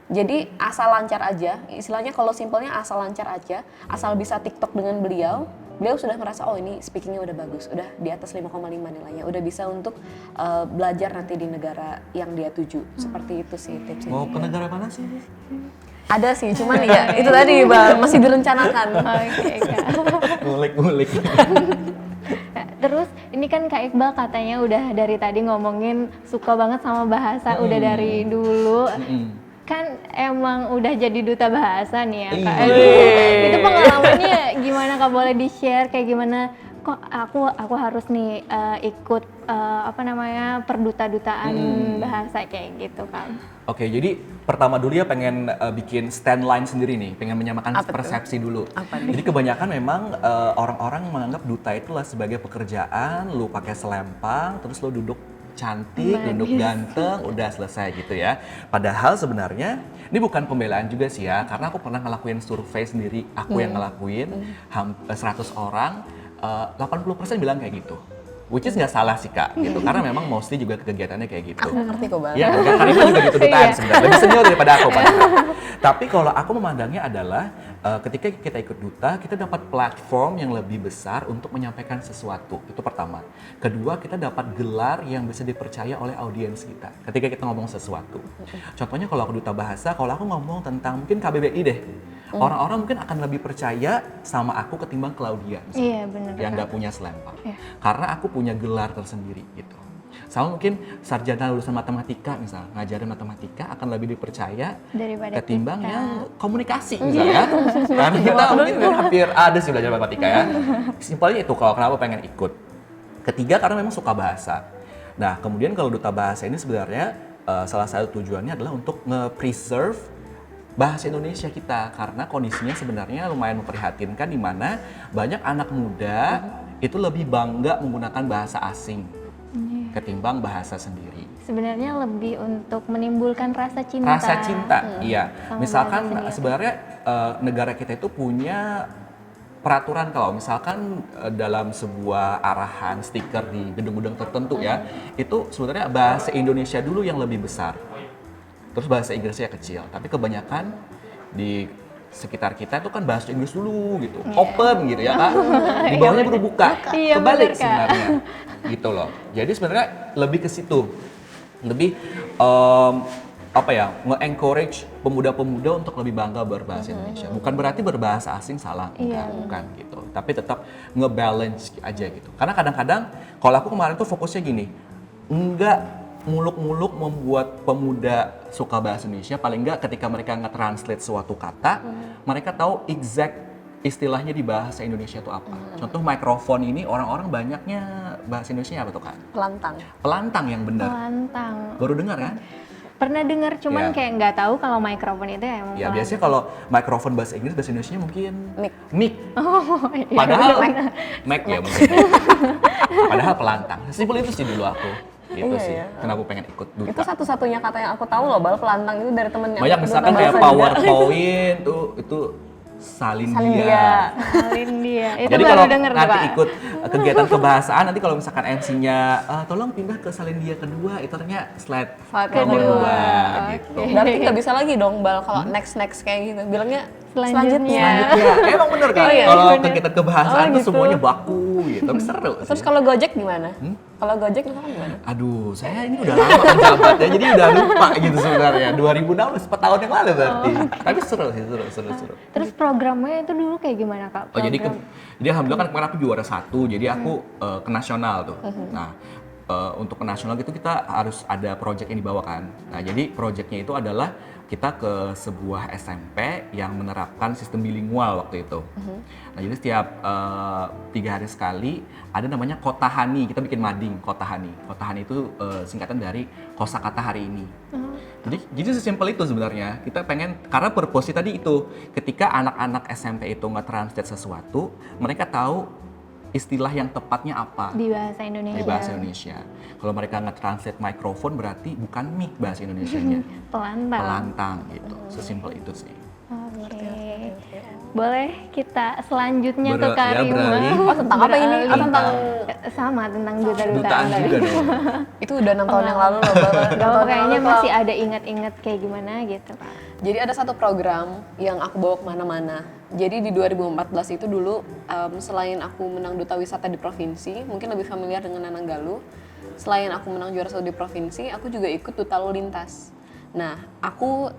[SPEAKER 2] Jadi asal lancar aja, istilahnya kalau simpelnya asal lancar aja, asal bisa TikTok dengan beliau sudah merasa oh ini speakingnya udah bagus, udah di atas 5,5 nilainya, udah bisa untuk belajar nanti di negara yang dia tuju. Seperti itu sih tipsnya.
[SPEAKER 3] Mau ke negara mana sih?
[SPEAKER 2] Ada sih, cuman ya itu tadi Bang, masih direncanakan.
[SPEAKER 1] Oke, Kak.
[SPEAKER 3] Ngulik-ngulik.
[SPEAKER 1] Nah, terus ini kan Kak Iqbal katanya udah dari tadi ngomongin suka banget sama bahasa, udah dari dulu. Kan emang udah jadi duta bahasa nih ya Kak.
[SPEAKER 3] Iya.
[SPEAKER 1] Aduh, itu pengalamannya gimana Kak, boleh di-share kayak gimana? Kok aku harus nih ikut perduta-dutaan bahasa kayak gitu kan.
[SPEAKER 3] Oke, jadi pertama dulu ya pengen bikin stand line sendiri nih, pengen menyamakan
[SPEAKER 2] Apa tuh?
[SPEAKER 3] persepsi dulu.
[SPEAKER 2] Apa nih?
[SPEAKER 3] Jadi kebanyakan memang orang-orang menganggap duta itulah sebagai pekerjaan, lu pakai selempang, terus lu duduk cantik, duduk ganteng, udah selesai gitu ya. Padahal sebenarnya ini bukan pembelaan juga sih ya, karena aku pernah ngelakuin survei sendiri, aku yang ngelakuin 100 orang, 80% bilang kayak gitu. Which is nggak salah sih Kak, gitu. Karena memang mostly juga kegiatannya kayak gitu.
[SPEAKER 2] Aku ngerti kok Bal.
[SPEAKER 3] Iya, kan Karima juga gitu dutaan sebenarnya, lebih senior daripada aku padahal. Tapi kalau aku memandangnya adalah ketika kita ikut duta, kita dapat platform yang lebih besar untuk menyampaikan sesuatu. Itu pertama. Kedua, kita dapat gelar yang bisa dipercaya oleh audiens kita ketika kita ngomong sesuatu. Contohnya kalau aku duta bahasa, kalau aku ngomong tentang mungkin KBBI deh, orang-orang mungkin akan lebih percaya sama aku ketimbang Claudia misalnya,
[SPEAKER 1] Iya, benar.
[SPEAKER 3] yang nggak punya selempang.
[SPEAKER 1] Iya.
[SPEAKER 3] Karena aku punya gelar tersendiri gitu. Sama mungkin sarjana lulusan matematika misalnya, ngajarin matematika akan lebih dipercaya
[SPEAKER 1] Daripada
[SPEAKER 3] ketimbang
[SPEAKER 1] kita.
[SPEAKER 3] yang komunikasi misalnya. Karena kita mungkin hampir ada sih belajar matematika ya. Simpelnya itu kalau kenapa pengen ikut. Ketiga, karena memang suka bahasa. Nah, kemudian kalau duta bahasa ini sebenarnya salah satu tujuannya adalah untuk nge-preserve bahasa Indonesia kita, karena kondisinya sebenarnya lumayan memprihatinkan di mana banyak anak muda itu lebih bangga menggunakan bahasa asing ketimbang bahasa sendiri.
[SPEAKER 1] Sebenarnya lebih untuk menimbulkan rasa cinta.
[SPEAKER 3] Rasa cinta, iya.
[SPEAKER 1] Sama
[SPEAKER 3] Misalkan
[SPEAKER 1] bahasa sendiri.
[SPEAKER 3] sebenarnya negara kita itu punya peraturan kalau misalkan dalam sebuah arahan stiker di gedung-gedung tertentu ya, itu sebenarnya bahasa Indonesia dulu yang lebih besar. Terus bahasa Inggrisnya kecil, tapi kebanyakan di sekitar kita itu kan bahasa Inggris dulu gitu, open gitu ya Kak, di bawahnya baru buka,
[SPEAKER 1] Iya,
[SPEAKER 3] kebalik
[SPEAKER 1] bener, Kak.
[SPEAKER 3] sebenarnya, gitu loh. Jadi sebenarnya lebih ke situ, lebih apa ya, nge-encourage pemuda-pemuda untuk lebih bangga berbahasa Indonesia. Bukan berarti berbahasa asing salah, enggak, bukan gitu. Tapi tetap nge-balance aja gitu. Karena kadang-kadang kalau aku kemarin tuh fokusnya gini, enggak muluk-muluk membuat pemuda suka bahasa Indonesia, paling enggak ketika mereka nge-translate suatu kata, mereka tahu exact istilahnya di bahasa Indonesia itu apa. Contoh mikrofon ini orang-orang banyaknya bahasa Indonesia apa tuh Kak?
[SPEAKER 2] Pelantang.
[SPEAKER 3] Pelantang yang benar.
[SPEAKER 1] Pelantang.
[SPEAKER 3] Baru dengar kan?
[SPEAKER 1] Pernah dengar, cuman
[SPEAKER 3] Iya.
[SPEAKER 1] kayak nggak tahu kalau mikrofon itu ya emang
[SPEAKER 3] Ya
[SPEAKER 1] pelantang.
[SPEAKER 3] biasanya kalau mikrofon bahasa Inggris, bahasa Indonesia mungkin
[SPEAKER 2] Mic.
[SPEAKER 3] mic.
[SPEAKER 1] Oh, iya,
[SPEAKER 3] Padahal
[SPEAKER 1] bener.
[SPEAKER 3] Mac ya mungkin. Padahal pelantang. Simpel itu sih dulu aku. Gitu
[SPEAKER 2] Iya,
[SPEAKER 3] sih.
[SPEAKER 2] iya.
[SPEAKER 3] Kenapa pengen ikut duta.
[SPEAKER 2] Itu satu-satunya kata yang aku tahu loh Bal, pelantang itu dari temennya.
[SPEAKER 3] Banyak
[SPEAKER 2] Aku
[SPEAKER 3] misalkan
[SPEAKER 2] duta
[SPEAKER 3] kayak
[SPEAKER 2] bahasa juga.
[SPEAKER 3] PowerPoint tuh itu salin
[SPEAKER 2] Salin
[SPEAKER 3] dia.
[SPEAKER 2] dia.
[SPEAKER 1] Kenalin dia. Itu
[SPEAKER 3] Jadi
[SPEAKER 1] baru
[SPEAKER 3] kalau
[SPEAKER 1] denger tuh,
[SPEAKER 3] nanti
[SPEAKER 1] Pak.
[SPEAKER 3] ikut kegiatan kebahasaan, nanti kalau misalkan MC-nya tolong pindah ke salin dia kedua, itu ternyata slide
[SPEAKER 2] Slide
[SPEAKER 3] nomor
[SPEAKER 1] kedua.
[SPEAKER 3] 2 gitu.
[SPEAKER 2] Berarti nggak bisa lagi dong Bal kalau next kayak gitu. Bilangnya
[SPEAKER 1] Selanjutnya.
[SPEAKER 3] Selanjutnya, emang bener kan?
[SPEAKER 2] Oh iya,
[SPEAKER 3] Kalau
[SPEAKER 1] bener.
[SPEAKER 3] kegiatan kebahasaan
[SPEAKER 2] Oh,
[SPEAKER 3] tuh
[SPEAKER 2] gitu.
[SPEAKER 3] semuanya baku gitu, tapi seru
[SPEAKER 2] Terus
[SPEAKER 3] sih.
[SPEAKER 2] kalau Gojek gimana? Kalau Gojek misalkan gimana?
[SPEAKER 3] Aduh, saya ini udah lama menjabatnya, jadi udah lupa gitu sebenarnya. 2016, 4 tahun yang lalu berarti. Tapi seru sih, seru.
[SPEAKER 1] Terus programnya itu dulu kayak gimana, Kak?
[SPEAKER 3] Oh jadi
[SPEAKER 1] Program.
[SPEAKER 3] jadi alhamdulillah kan kemarin aku juara 1, jadi aku ke nasional tuh. Nah untuk ke nasional gitu kita harus ada project yang dibawakan. Nah jadi projectnya itu adalah kita ke sebuah SMP yang menerapkan sistem bilingual waktu itu. Nah jadi setiap 3 hari sekali ada namanya Kotahani, kita bikin mading Kotahani. Kotahani itu singkatan dari kosakata hari ini. Jadi sesimpel itu sebenarnya. Kita pengen, karena purpose tadi itu, ketika anak-anak SMP itu nge-translate sesuatu, mereka tahu istilah yang tepatnya apa
[SPEAKER 1] Di bahasa Indonesia.
[SPEAKER 3] di bahasa Indonesia. Kalau mereka nge-translate mikrofon berarti bukan mic bahasa Indonesianya,
[SPEAKER 1] Pelantang.
[SPEAKER 3] pelantang gitu. Sesimpel itu sih.
[SPEAKER 1] Oke. Boleh kita selanjutnya ke
[SPEAKER 3] Ya,
[SPEAKER 1] Karima.
[SPEAKER 3] beralih.
[SPEAKER 2] Oh tentang apa ini?
[SPEAKER 1] Beralih.
[SPEAKER 2] Oh tentang
[SPEAKER 1] Sama tentang duta-dutaan
[SPEAKER 3] Dutaan
[SPEAKER 1] tadi.
[SPEAKER 3] juga dong.
[SPEAKER 2] itu udah 6 tahun yang lalu loh Bal.
[SPEAKER 1] Gak apa, kayaknya masih ada inget-inget kayak gimana gitu, Kak.
[SPEAKER 2] Jadi ada satu program yang aku bawa kemana-mana. Jadi di 2014 itu dulu selain aku menang duta wisata di provinsi, mungkin lebih familiar dengan Nananggalu. Selain aku menang juara 1 di provinsi, aku juga ikut duta lalu lintas. Nah, aku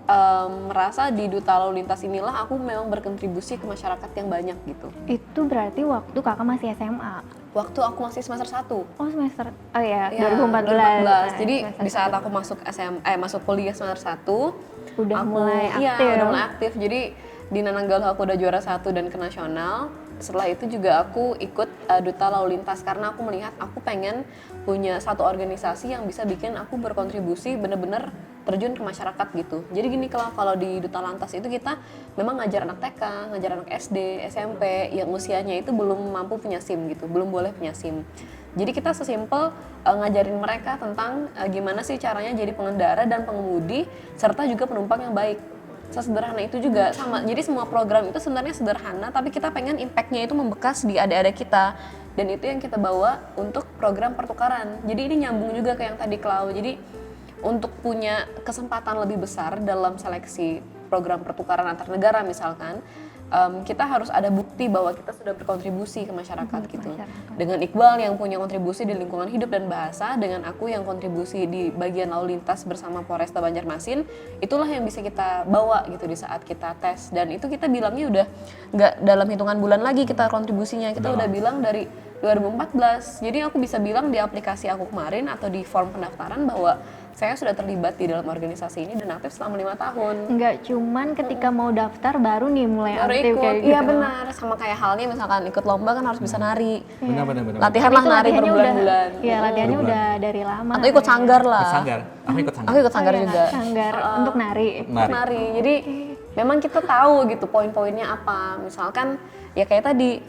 [SPEAKER 2] merasa di duta lalu lintas inilah aku memang berkontribusi ke masyarakat yang banyak gitu.
[SPEAKER 1] Itu berarti waktu Kakak masih SMA.
[SPEAKER 2] Waktu aku masih semester 1.
[SPEAKER 1] Oh, semester. Oh ya,
[SPEAKER 2] Ya,
[SPEAKER 1] 2014.
[SPEAKER 2] Jadi
[SPEAKER 1] Semester
[SPEAKER 2] di saat
[SPEAKER 1] satu.
[SPEAKER 2] aku masuk masuk kuliah semester 1,
[SPEAKER 1] Udah
[SPEAKER 2] aku,
[SPEAKER 1] mulai
[SPEAKER 2] iya,
[SPEAKER 1] aktif.
[SPEAKER 2] udah mulai aktif. Jadi di Nananggalu aku udah juara 1 dan ke nasional. Setelah itu juga aku ikut duta lalu lintas karena aku melihat aku pengen punya satu organisasi yang bisa bikin aku berkontribusi bener-bener terjun ke masyarakat gitu. Jadi gini, kalau di duta lantas itu kita memang ngajar anak TK, ngajar anak SD, SMP yang usianya itu belum mampu punya SIM gitu, belum boleh punya SIM. Jadi kita sesimpel ngajarin mereka tentang gimana sih caranya jadi pengendara dan pengemudi serta juga penumpang yang baik. Sesederhana itu juga sama. Jadi semua program itu sebenarnya sederhana, tapi kita pengen impact-nya itu membekas di adik-adik kita. dan itu yang kita bawa untuk program pertukaran. Jadi ini nyambung juga ke yang tadi Klau. Jadi untuk punya kesempatan lebih besar dalam seleksi program pertukaran antar negara misalkan, kita harus ada bukti bahwa kita sudah berkontribusi ke masyarakat gitu. Dengan Iqbal yang punya kontribusi di lingkungan hidup dan bahasa, dengan aku yang kontribusi di bagian lalu lintas bersama Polresta Banjarmasin, itulah yang bisa kita bawa gitu di saat kita tes. Dan itu kita bilangnya udah nggak dalam hitungan bulan lagi kita kontribusinya, kita udah bilang dari 2014. Jadi aku bisa bilang di aplikasi aku kemarin atau di form pendaftaran bahwa saya sudah terlibat di dalam organisasi ini dan aktif selama 5 tahun.
[SPEAKER 1] Nggak cuman ketika mau daftar baru nih mulai
[SPEAKER 2] Baru
[SPEAKER 1] aktif
[SPEAKER 2] ikut,
[SPEAKER 1] kayak gitu.
[SPEAKER 2] iya benar. Sama kayak halnya misalkan ikut lomba kan harus bisa nari.
[SPEAKER 3] Benar.
[SPEAKER 2] Latihan lah
[SPEAKER 1] Itu
[SPEAKER 2] nari
[SPEAKER 1] latihannya
[SPEAKER 2] berbulan-bulan.
[SPEAKER 1] Iya, latihannya
[SPEAKER 3] Berbulan.
[SPEAKER 1] udah dari lama.
[SPEAKER 2] Atau ikut sanggar
[SPEAKER 3] Ikut
[SPEAKER 2] lah.
[SPEAKER 3] sanggar. Aku ikut sanggar.
[SPEAKER 2] Aku ikut sanggar
[SPEAKER 1] Oh, iya,
[SPEAKER 2] juga.
[SPEAKER 1] Sanggar untuk nari.
[SPEAKER 2] Nari. Jadi memang kita tahu gitu poin-poinnya apa. Misalkan ya kayak tadi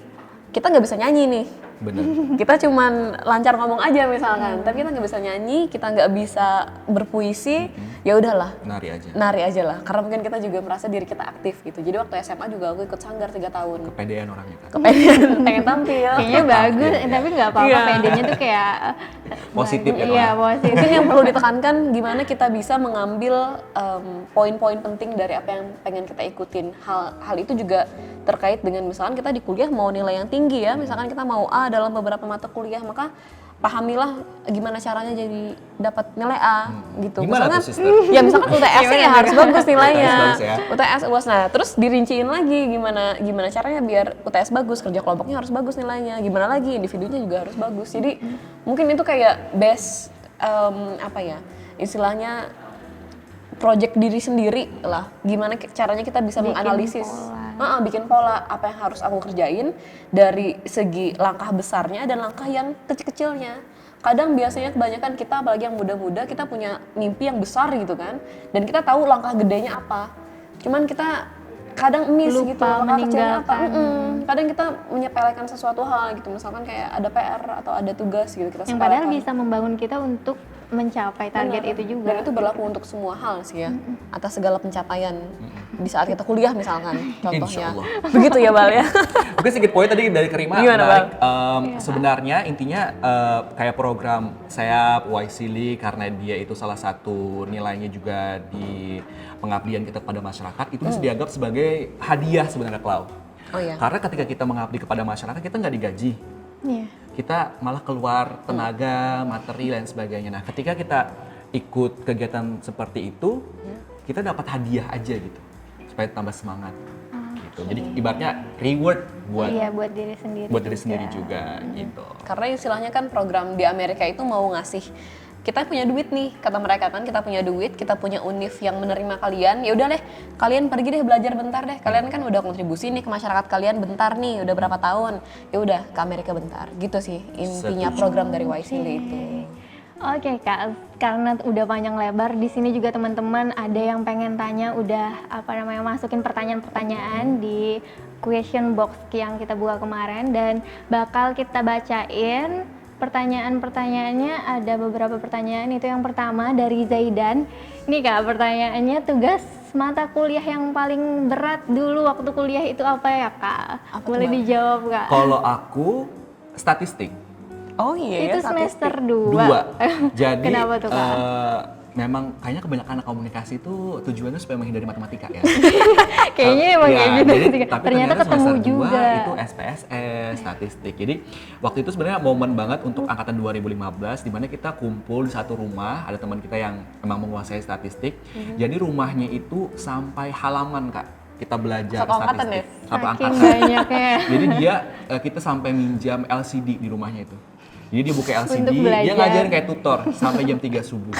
[SPEAKER 2] kita nggak bisa nyanyi nih.
[SPEAKER 3] Bener.
[SPEAKER 2] Kita cuman lancar ngomong aja misalkan, tapi kita nggak bisa nyanyi, kita nggak bisa berpuisi, ya udahlah. Nari aja lah, karena mungkin kita juga merasa diri kita aktif gitu. Jadi waktu SMA juga aku ikut sanggar 3 tahun.
[SPEAKER 3] Kepedean orangnya kan.
[SPEAKER 2] Kepengen pengen tampil.
[SPEAKER 1] Kayaknya bagus,
[SPEAKER 3] Iya.
[SPEAKER 1] tapi nggak apa-apa.
[SPEAKER 2] Iya.
[SPEAKER 1] PD-nya tuh kayak
[SPEAKER 3] Positif ya,
[SPEAKER 1] Iya,
[SPEAKER 3] Kak?
[SPEAKER 1] positif.
[SPEAKER 2] Mungkin yang perlu ditekankan gimana kita bisa mengambil poin-poin penting dari apa yang pengen kita ikutin. Hal itu juga terkait dengan misalkan kita di kuliah mau nilai yang tinggi ya, misalkan kita mau A dalam beberapa mata kuliah, maka pahamilah gimana caranya jadi dapat nilai A gitu.
[SPEAKER 3] Gimana
[SPEAKER 2] Misalkan,
[SPEAKER 3] tuh, Sister?
[SPEAKER 2] ya misalkan UTS ya harus bagus nilainya.
[SPEAKER 3] UTS bagus ya.
[SPEAKER 2] UTS UAS, nah terus dirinciin lagi gimana caranya biar UTS bagus, kerja kelompoknya harus bagus nilainya, gimana lagi individunya juga harus bagus. Jadi mungkin itu kayak best apa ya istilahnya project diri sendiri lah, gimana caranya kita bisa menganalisis bikin pola apa yang harus aku kerjain dari segi langkah besarnya dan langkah yang kecil-kecilnya. Kadang biasanya kebanyakan kita apalagi yang muda-muda kita punya mimpi yang besar gitu kan, dan kita tahu langkah gedenya apa, cuman kita kadang miss
[SPEAKER 1] Lupa
[SPEAKER 2] gitu langkah kecilnya apa.
[SPEAKER 1] meninggalkan.
[SPEAKER 2] Kadang kita menyepelekan sesuatu hal gitu, misalkan kayak ada PR atau ada tugas gitu kita
[SPEAKER 1] yang padahal
[SPEAKER 2] sepelekan.
[SPEAKER 1] bisa membangun kita untuk mencapai target
[SPEAKER 2] Benar.
[SPEAKER 1] itu juga.
[SPEAKER 2] Dan itu berlaku untuk semua hal sih ya, atas segala pencapaian di saat kita kuliah misalkan contohnya.
[SPEAKER 3] Insyaallah.
[SPEAKER 2] Begitu ya Bal ya.
[SPEAKER 3] Mungkin sedikit poin tadi dari Karima.
[SPEAKER 2] Gimana,
[SPEAKER 3] Bang?
[SPEAKER 1] Iya.
[SPEAKER 3] Sebenarnya intinya kayak program saya Waisili karena dia itu salah satu nilainya juga di pengabdian kita kepada masyarakat itu bisa dianggap sebagai hadiah sebenarnya, Klau.
[SPEAKER 2] Oh iya.
[SPEAKER 3] Karena ketika kita mengabdi kepada masyarakat kita nggak digaji.
[SPEAKER 1] Iya.
[SPEAKER 3] Kita malah keluar tenaga, materi dan sebagainya. Nah, ketika kita ikut kegiatan seperti itu, kita dapat hadiah aja gitu, supaya tambah semangat. Gitu. Jadi ibaratnya reward buat
[SPEAKER 1] Iya, buat diri sendiri.
[SPEAKER 3] buat diri sendiri juga gitu.
[SPEAKER 2] Karena istilahnya kan program di Amerika itu mau ngasih, kita punya duit nih, kata mereka kan, kita punya duit, kita punya univ yang menerima kalian, ya udah deh, kalian pergi deh belajar bentar deh, kalian kan udah kontribusi nih ke masyarakat kalian bentar nih, udah berapa tahun, ya udah ke Amerika bentar, gitu sih intinya
[SPEAKER 3] Setuju.
[SPEAKER 2] program dari Waisili itu.
[SPEAKER 1] Oke Kak, karena udah panjang lebar di sini juga teman-teman ada yang pengen tanya, udah masukin pertanyaan-pertanyaan di question box yang kita buka kemarin dan bakal kita bacain pertanyaan-pertanyaannya. Ada beberapa pertanyaan, itu yang pertama dari Zaidan. Nih Kak, pertanyaannya tugas mata kuliah yang paling berat dulu waktu kuliah itu apa ya Kak?
[SPEAKER 2] Apa
[SPEAKER 1] Boleh
[SPEAKER 2] tuh, Mbak?
[SPEAKER 1] dijawab Kak?
[SPEAKER 3] Kalau aku statistik
[SPEAKER 2] Oh iya
[SPEAKER 1] Itu
[SPEAKER 2] ya,
[SPEAKER 1] semester
[SPEAKER 3] dua.
[SPEAKER 1] 2.
[SPEAKER 3] Jadi
[SPEAKER 1] Kenapa tuh, Kak?
[SPEAKER 3] memang kayaknya kebanyakan anak komunikasi itu tujuannya supaya menghindari matematika ya.
[SPEAKER 1] Kayaknya emang kayak gitu.
[SPEAKER 3] Tapi
[SPEAKER 1] Ternyata ketemu
[SPEAKER 3] semester
[SPEAKER 1] juga.
[SPEAKER 3] 2 itu SPSS, statistik. Jadi waktu itu sebenarnya momen banget untuk angkatan 2015 di mana kita kumpul di satu rumah, ada teman kita yang emang menguasai statistik. Jadi rumahnya itu sampai halaman, Kak. Kita belajar
[SPEAKER 2] Satu angkatan
[SPEAKER 3] statistik.
[SPEAKER 2] ya?
[SPEAKER 3] Satu
[SPEAKER 1] Saking
[SPEAKER 3] angkatan.
[SPEAKER 1] banyaknya.
[SPEAKER 3] Jadi kita sampai minjam LCD di rumahnya itu. Jadi dia buka LCD,
[SPEAKER 1] Untuk
[SPEAKER 3] dia
[SPEAKER 1] belajar.
[SPEAKER 3] ngajarin kayak tutor sampai jam 3 subuh.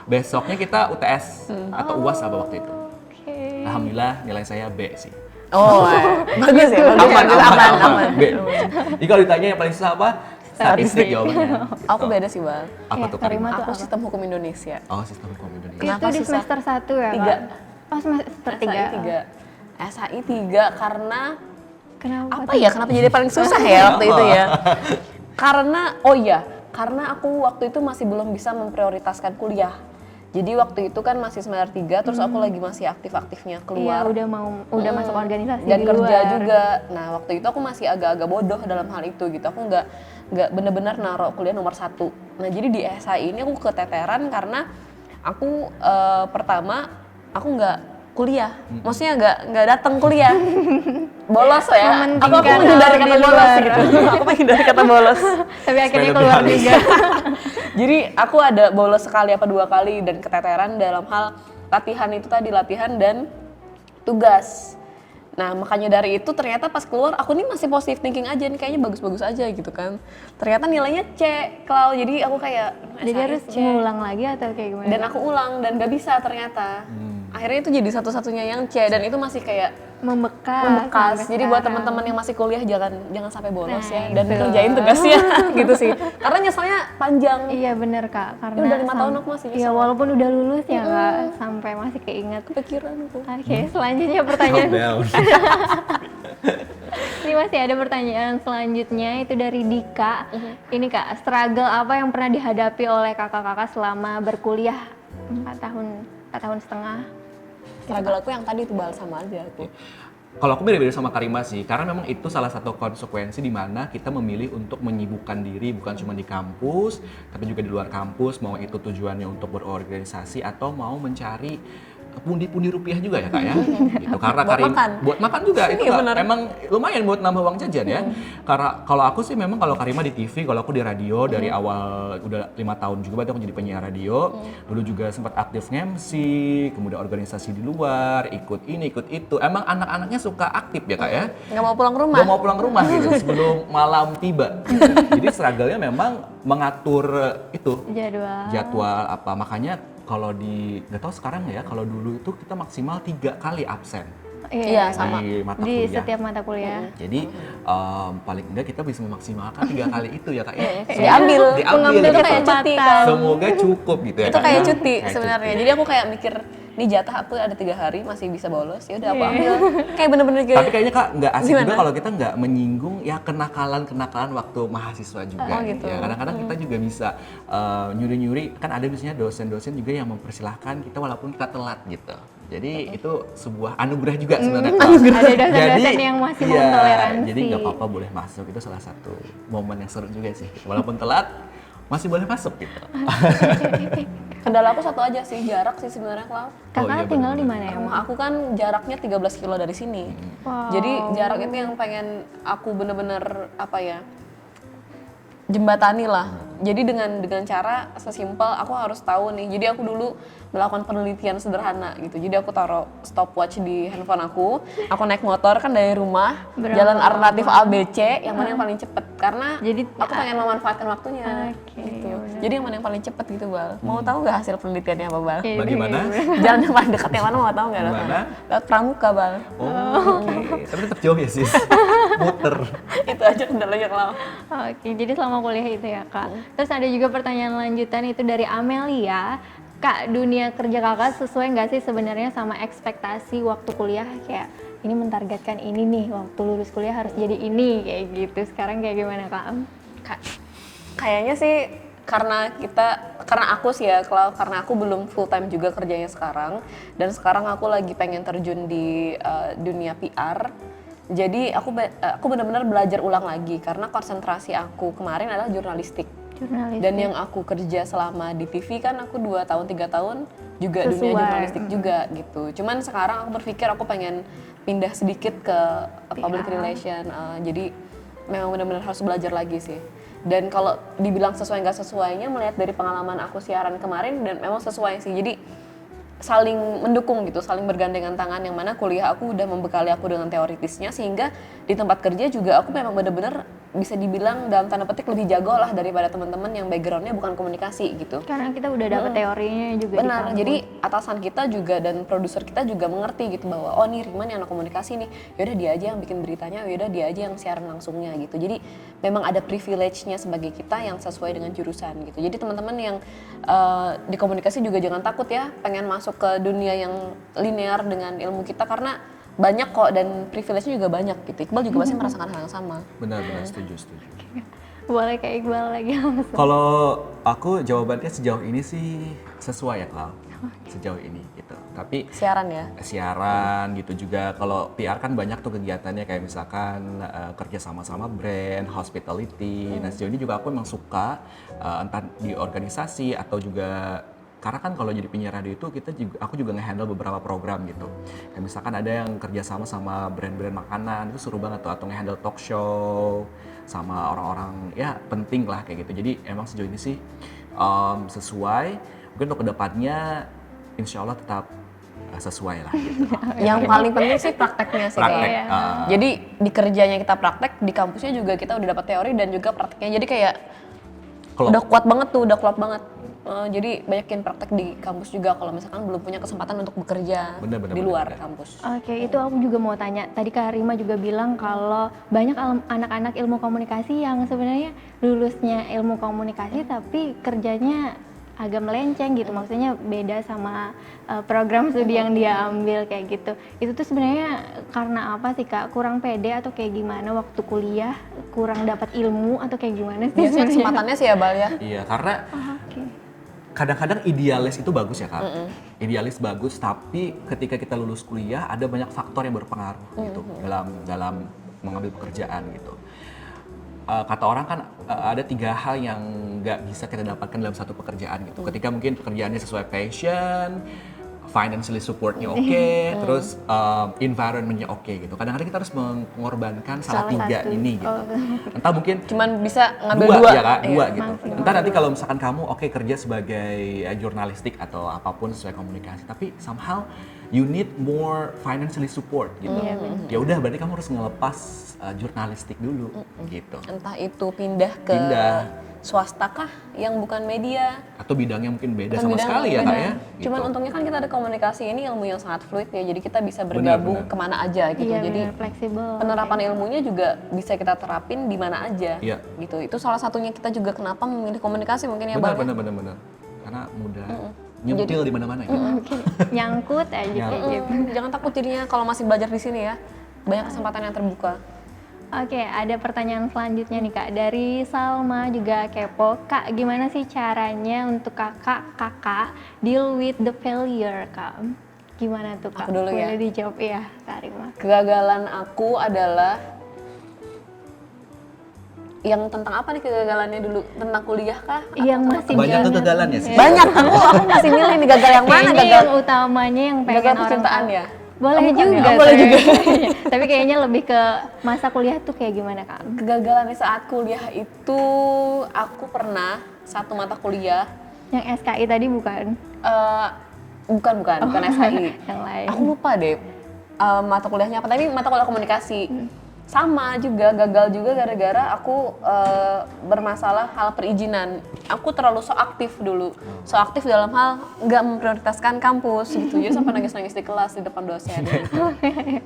[SPEAKER 3] Besoknya kita UTS atau UAS apa waktu itu.
[SPEAKER 1] Oke.
[SPEAKER 3] Alhamdulillah nilai saya B sih.
[SPEAKER 2] Oh, bagus ya, aman.
[SPEAKER 3] B. Jadi kalau ditanya yang paling susah apa? Statistik jawabannya.
[SPEAKER 2] Aku beda sih Bang.
[SPEAKER 3] Apa
[SPEAKER 1] Ya,
[SPEAKER 3] tuh
[SPEAKER 1] Karima
[SPEAKER 3] Karima?
[SPEAKER 1] tuh
[SPEAKER 2] Aku
[SPEAKER 1] apa?
[SPEAKER 2] sistem hukum Indonesia.
[SPEAKER 3] Oh, sistem hukum Indonesia.
[SPEAKER 1] Itu
[SPEAKER 2] Kenapa
[SPEAKER 1] di
[SPEAKER 2] susah?
[SPEAKER 1] semester 1 ya,
[SPEAKER 2] 3.
[SPEAKER 1] Kak? Oh, semester 3.
[SPEAKER 2] SHI 3 karena
[SPEAKER 1] Kenapa?
[SPEAKER 2] apa ya? Kenapa jadi paling susah ya waktu itu ya? Karena karena aku waktu itu masih belum bisa memprioritaskan kuliah. Jadi waktu itu kan masih semester 3, terus aku lagi masih aktif-aktifnya keluar.
[SPEAKER 1] Iya, udah masuk organisasi
[SPEAKER 2] Dan
[SPEAKER 1] di
[SPEAKER 2] kerja
[SPEAKER 1] luar.
[SPEAKER 2] juga. Nah waktu itu aku masih agak-agak bodoh dalam hal itu gitu. Aku nggak bener-bener naruh kuliah nomor 1. Nah jadi di SI ini aku keteteran karena aku pertama aku nggak kuliah, maksudnya nggak datang kuliah, bolos ya. Aku menghindari kata bolos gitu. Aku menghindari kata bolos.
[SPEAKER 1] Tapi akhirnya
[SPEAKER 3] lebih
[SPEAKER 1] keluar
[SPEAKER 3] halus.
[SPEAKER 1] juga.
[SPEAKER 2] Jadi aku ada bolos sekali apa 2 kali dan keteteran dalam hal latihan itu tadi, latihan dan tugas. Nah makanya dari itu ternyata pas keluar aku nih masih positive thinking aja nih, kayaknya bagus-bagus aja gitu kan. Ternyata nilainya C, Klau. Jadi aku kayak
[SPEAKER 1] Jadi harus ngulang lagi atau kayak gimana?
[SPEAKER 2] dan aku ulang dan gak bisa ternyata. Akhirnya itu jadi satu-satunya yang C dan itu masih kayak
[SPEAKER 1] membekas.
[SPEAKER 2] Jadi buat
[SPEAKER 1] sampai
[SPEAKER 2] teman-teman yang masih kuliah jangan sampai bolos
[SPEAKER 1] Nah,
[SPEAKER 2] ya dan
[SPEAKER 1] itu.
[SPEAKER 2] kerjain tugasnya gitu sih. Karena nyeselnya panjang.
[SPEAKER 1] Iya bener Kak, karena
[SPEAKER 2] udah 5 tahun aku masih
[SPEAKER 1] Iya
[SPEAKER 2] nyesel.
[SPEAKER 1] walaupun udah lulus ya Kak, sampai masih keinget.
[SPEAKER 2] Kepikiran aku.
[SPEAKER 1] Oke, selanjutnya pertanyaan.
[SPEAKER 3] Down.
[SPEAKER 1] Ini masih ada pertanyaan selanjutnya, itu dari Dika. Ini Kak, struggle apa yang pernah dihadapi oleh kakak-kakak selama berkuliah 4 tahun setengah?
[SPEAKER 2] Struggle aku yang tadi itu bal sama aja aku.
[SPEAKER 3] Kalau aku beda-beda sama Karima sih, karena memang itu salah satu konsekuensi di mana kita memilih untuk menyibukkan diri bukan cuma di kampus, tapi juga di luar kampus, mau itu tujuannya untuk berorganisasi atau mau mencari pundi-pundi rupiah juga ya Kak ya. Gitu. Karena buat makan juga itu
[SPEAKER 2] Iya,
[SPEAKER 3] Kak.
[SPEAKER 2] bener.
[SPEAKER 3] Emang lumayan buat nambah uang jajan ya. Karena kalau aku sih memang kalau Karima di TV, kalau aku di radio dari awal udah 5 tahun juga berarti aku jadi penyiar radio. Dulu juga sempat aktif MC, kemudian organisasi di luar, ikut ini, ikut itu. Emang anak-anaknya suka aktif ya Kak ya.
[SPEAKER 2] Nggak mau pulang rumah.
[SPEAKER 3] Gak mau pulang rumah gitu sebelum malam tiba. Jadi struggle-nya memang mengatur itu jadwal apa. Makanya kalau nggak tahu sekarang ya, kalau dulu itu kita maksimal 3 kali absen
[SPEAKER 2] Iya, sama.
[SPEAKER 3] di mata
[SPEAKER 1] Di
[SPEAKER 3] kuliah.
[SPEAKER 1] setiap mata kuliah.
[SPEAKER 3] Jadi paling enggak kita bisa memaksimalkan 3 kali itu ya Kak ya.
[SPEAKER 2] Diambil.
[SPEAKER 1] Pengambil
[SPEAKER 2] Itu kayak cuti kan.
[SPEAKER 3] Semoga cukup gitu ya
[SPEAKER 2] Itu
[SPEAKER 3] Kak
[SPEAKER 2] kayak
[SPEAKER 3] ya.
[SPEAKER 2] cuti
[SPEAKER 3] Kayak
[SPEAKER 2] sebenarnya.
[SPEAKER 3] cuti.
[SPEAKER 2] Jadi aku kayak mikir, nih jatah aku ada 3 hari masih bisa bolos, ya udah aku ambil. Kayak bener-bener kayak.
[SPEAKER 3] Tapi kayaknya Kak nggak asik
[SPEAKER 2] Gimana?
[SPEAKER 3] juga kalau kita nggak menyinggung ya kenakalan waktu mahasiswa juga.
[SPEAKER 2] Oh, gitu.
[SPEAKER 3] Ya. Kadang-kadang kita juga bisa nyuri-nyuri, kan ada biasanya dosen-dosen juga yang mempersilahkan kita walaupun kita telat gitu. Jadi itu sebuah anugerah juga sebenarnya. Kak.
[SPEAKER 1] Ada dosen-dosen yang masih
[SPEAKER 3] iya,
[SPEAKER 1] mentoleransi.
[SPEAKER 3] Jadi nggak apa-apa boleh masuk, itu salah satu momen yang seru juga sih. Walaupun telat masih boleh masuk gitu.
[SPEAKER 2] Kendala aku satu aja sih, jarak sih sebenarnya Klau.
[SPEAKER 1] Kakak
[SPEAKER 3] iya,
[SPEAKER 1] tinggal di
[SPEAKER 3] bener-bener.
[SPEAKER 1] mana ya?
[SPEAKER 2] Rumah aku kan jaraknya 13 kilo dari sini.
[SPEAKER 1] Wow.
[SPEAKER 2] Jadi jarak itu yang pengen aku bener-bener apa ya, jembatani lah. Jadi dengan cara sesimpel aku harus tahu nih. Jadi aku dulu melakukan penelitian sederhana gitu. Jadi aku taruh stopwatch di handphone aku naik motor kan dari rumah,
[SPEAKER 1] Berapa
[SPEAKER 2] jalan alternatif ABC, yang mana yang paling cepet. Karena
[SPEAKER 1] Jadi,
[SPEAKER 2] aku pengen memanfaatkan waktunya.
[SPEAKER 1] Oke,
[SPEAKER 2] Gitu.
[SPEAKER 1] bener.
[SPEAKER 2] Jadi yang mana yang paling cepet gitu Bal. Mau tahu nggak hasil penelitiannya apa Bal?
[SPEAKER 1] Oke,
[SPEAKER 3] Bagaimana?
[SPEAKER 2] Jalan yang paling dekat yang mana mau tahu nggak?
[SPEAKER 3] Gimana?
[SPEAKER 2] Lewat Pramuka Bal.
[SPEAKER 3] Oh, oke. Tapi tetap jauh ya sis. Muter.
[SPEAKER 2] Itu aja kendalanya Klau.
[SPEAKER 1] Oke, jadi selama kuliah itu ya Kak. Terus ada juga pertanyaan lanjutan itu dari Amelia. Kak, dunia kerja kakak sesuai nggak sih sebenarnya sama ekspektasi waktu kuliah? Kayak ini mentargetkan ini nih, waktu lulus kuliah harus jadi ini, kayak gitu. Sekarang kayak gimana Kak?
[SPEAKER 2] Kayaknya sih karena aku sih ya, karena aku belum full time juga kerjanya sekarang, dan sekarang aku lagi pengen terjun di dunia PR. Jadi aku benar-benar belajar ulang lagi karena konsentrasi aku kemarin adalah jurnalistik. Dan yang aku kerja selama di TV kan aku 2 tahun 3 tahun juga dunia jurnalistik juga gitu. Cuman sekarang aku berpikir aku pengen pindah sedikit ke public relation. Jadi memang benar-benar harus belajar lagi sih. Dan kalau dibilang sesuai nggak sesuainya, melihat dari pengalaman aku siaran kemarin, dan memang sesuai sih. Jadi saling mendukung gitu, saling bergandengan tangan, yang mana kuliah aku udah membekali aku dengan teoritisnya, sehingga di tempat kerja juga aku memang benar-benar bisa dibilang dalam tanda petik lebih jago lah daripada teman-teman yang backgroundnya bukan komunikasi gitu.
[SPEAKER 1] Karena kita udah dapet teorinya juga.
[SPEAKER 2] Benar, jadi atasan kita juga dan produser kita juga mengerti gitu bahwa oh nih Riman yang anak komunikasi nih, yaudah dia aja yang bikin beritanya, yaudah dia aja yang siaran langsungnya gitu. Jadi memang ada privilege-nya sebagai kita yang sesuai dengan jurusan gitu. Jadi teman-teman yang di komunikasi juga jangan takut ya pengen masuk ke dunia yang linear dengan ilmu kita, karena banyak kok dan privilege-nya juga banyak gitu. Iqbal juga pasti merasakan hal yang sama.
[SPEAKER 3] Benar-benar setuju.
[SPEAKER 1] Boleh kayak Iqbal lagi langsung.
[SPEAKER 3] Kalau aku jawabannya sejauh ini sih sesuai ya Kal, sejauh ini gitu. Tapi
[SPEAKER 2] Siaran ya.
[SPEAKER 3] siaran gitu juga, kalau PR kan banyak tuh kegiatannya kayak misalkan kerja sama-sama brand, hospitality. Nah sejauh ini juga aku emang suka entah di organisasi atau juga karena kan kalau jadi penyiar radio itu aku juga nge-handle beberapa program gitu. Kayak misalkan ada yang kerja sama brand-brand makanan, itu seru banget tuh, atau nge-handle talk show sama orang-orang ya penting lah kayak gitu. Jadi emang sejauh ini sih sesuai. Mungkin untuk kedepannya insya Allah tetap sesuai lah gitu.
[SPEAKER 2] Yang paling penting sih prakteknya sih
[SPEAKER 3] Praktek,
[SPEAKER 2] kayaknya. Jadi di kerjanya kita praktek, di kampusnya juga kita udah dapat teori dan juga prakteknya. Jadi kayak
[SPEAKER 3] Klop.
[SPEAKER 2] udah kuat banget tuh, udah klop banget. Jadi banyakin praktek di kampus juga kalau misalkan belum punya kesempatan untuk bekerja di luar kampus.
[SPEAKER 1] Oke, itu aku juga mau tanya. Tadi Kak Rima juga bilang kalau banyak anak-anak ilmu komunikasi yang sebenarnya lulusnya ilmu komunikasi tapi kerjanya agak melenceng gitu. Maksudnya beda sama program studi yang dia ambil kayak gitu. Itu tuh sebenarnya karena apa sih Kak? Kurang pede atau kayak gimana waktu kuliah? Kurang dapat ilmu atau kayak gimana sih?
[SPEAKER 2] Biasanya kesempatannya sih ya Bal ya.
[SPEAKER 3] Iya, karena kadang-kadang idealis itu bagus ya Kak. Idealis bagus, tapi ketika kita lulus kuliah ada banyak faktor yang berpengaruh gitu dalam mengambil pekerjaan gitu. Kata orang kan ada 3 hal yang nggak bisa kita dapatkan dalam satu pekerjaan gitu. Ketika mungkin pekerjaannya sesuai passion, financially supportnya oke, terus environmentnya oke gitu. Kadang-kadang kita harus mengorbankan salah 3 ini gitu. Entah mungkin
[SPEAKER 2] Cuman bisa ngambil 2
[SPEAKER 3] ya Kak, 2 gitu.
[SPEAKER 1] maksimal.
[SPEAKER 3] Entah nanti kalau misalkan kamu kerja sebagai jurnalistik atau apapun sesuai komunikasi, tapi somehow you need more financially support gitu. Ya udah berarti kamu harus ngelepas jurnalistik dulu gitu.
[SPEAKER 2] Entah itu pindah ke swasta kah yang bukan media
[SPEAKER 3] Atau bidangnya mungkin beda
[SPEAKER 2] atau
[SPEAKER 3] sama
[SPEAKER 2] bidang
[SPEAKER 3] sekali ya
[SPEAKER 2] beda.
[SPEAKER 3] Kak ya.
[SPEAKER 2] Cuman
[SPEAKER 3] gitu.
[SPEAKER 2] untungnya kan kita ada komunikasi, ini ilmu yang sangat fluid ya, jadi kita bisa bergabung
[SPEAKER 3] Benar.
[SPEAKER 2] kemana aja gitu.
[SPEAKER 1] Iya,
[SPEAKER 2] Jadi
[SPEAKER 1] benar, fleksibel.
[SPEAKER 2] penerapan ilmunya juga bisa kita terapin di mana aja
[SPEAKER 3] Iya.
[SPEAKER 2] gitu. Itu salah satunya kita juga kenapa memilih komunikasi mungkin ya Bang.
[SPEAKER 3] Benar. Karena mudah nyempil di mana-mana gitu.
[SPEAKER 1] Nyangkut aja kayak gitu.
[SPEAKER 2] Jangan takut jadinya kalau masih belajar di sini ya. Banyak kesempatan yang terbuka.
[SPEAKER 1] Oke, ada pertanyaan selanjutnya nih Kak, dari Salma juga kepo. Kak, gimana sih caranya untuk kakak deal with the failure, Kak? Gimana tuh Kak?
[SPEAKER 2] Aku dulu ya.
[SPEAKER 1] Boleh dijawab ya, Kak Rima.
[SPEAKER 2] Kegagalan aku adalah yang tentang apa nih kegagalannya dulu? Tentang kuliah kah?
[SPEAKER 1] Yang masih
[SPEAKER 3] Banyak kegagalan ya sih.
[SPEAKER 2] Banyak, aku masih milih nih gagal yang mana,
[SPEAKER 1] Kayaknya
[SPEAKER 2] gagal
[SPEAKER 1] yang utamanya yang pengen
[SPEAKER 2] gagal
[SPEAKER 1] orang
[SPEAKER 2] percintaan
[SPEAKER 1] tahu.
[SPEAKER 2] ya.
[SPEAKER 1] Boleh
[SPEAKER 2] bukan
[SPEAKER 1] juga.
[SPEAKER 2] ya? Oh, boleh
[SPEAKER 1] Kak.
[SPEAKER 2] juga.
[SPEAKER 1] Tapi kayaknya lebih ke masa kuliah tuh kayak gimana Kak?
[SPEAKER 2] Kegagalan di saat kuliah itu aku pernah satu mata kuliah
[SPEAKER 1] Yang SKI tadi bukan?
[SPEAKER 2] bukan SKI.
[SPEAKER 1] Yang lain.
[SPEAKER 2] Aku lupa deh mata kuliahnya apa, tapi mata kuliah komunikasi. Sama juga, gagal juga gara-gara aku bermasalah hal perizinan. Aku terlalu so aktif dulu. So aktif dalam hal nggak memprioritaskan kampus gitu. Jadi sampai nangis-nangis di kelas di depan dosen.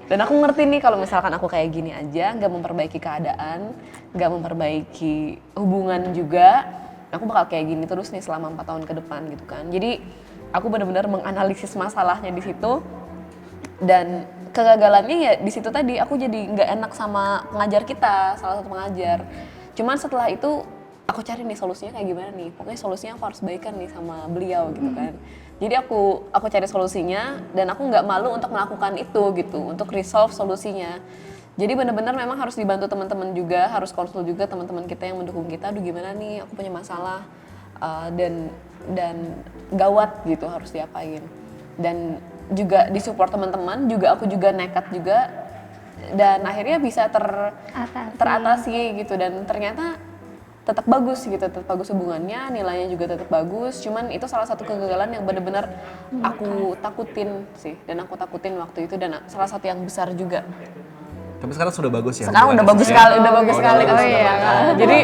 [SPEAKER 2] Dan aku ngerti nih kalau misalkan aku kayak gini aja, nggak memperbaiki keadaan, nggak memperbaiki hubungan juga, aku bakal kayak gini terus nih selama 4 tahun ke depan gitu kan. Jadi aku benar-benar menganalisis masalahnya di situ, dan kegagalannya ya di situ tadi aku jadi nggak enak sama pengajar kita, salah satu pengajar. Cuman setelah itu aku cari nih solusinya kayak gimana nih, pokoknya solusinya aku harus baikan nih sama beliau gitu kan. Jadi aku cari solusinya dan aku nggak malu untuk melakukan itu gitu, untuk resolve solusinya. Jadi benar-benar memang harus dibantu teman-teman juga, harus konsul juga teman-teman kita yang mendukung kita. Aduh gimana nih, aku punya masalah dan gawat gitu, harus diapain. Dan juga disupport teman-teman, juga aku juga nekat juga, dan akhirnya bisa teratasi gitu, dan ternyata tetap bagus gitu, tetap bagus hubungannya, nilainya juga tetap bagus. Cuman itu salah satu kegagalan yang benar-benar aku takutin sih, dan aku takutin waktu itu, dan salah satu yang besar juga.
[SPEAKER 3] Tapi sekarang sudah bagus ya.
[SPEAKER 2] Sekarang udah bagus sekali, udah bagus sekali.
[SPEAKER 3] bagus.
[SPEAKER 2] Iya. Jadi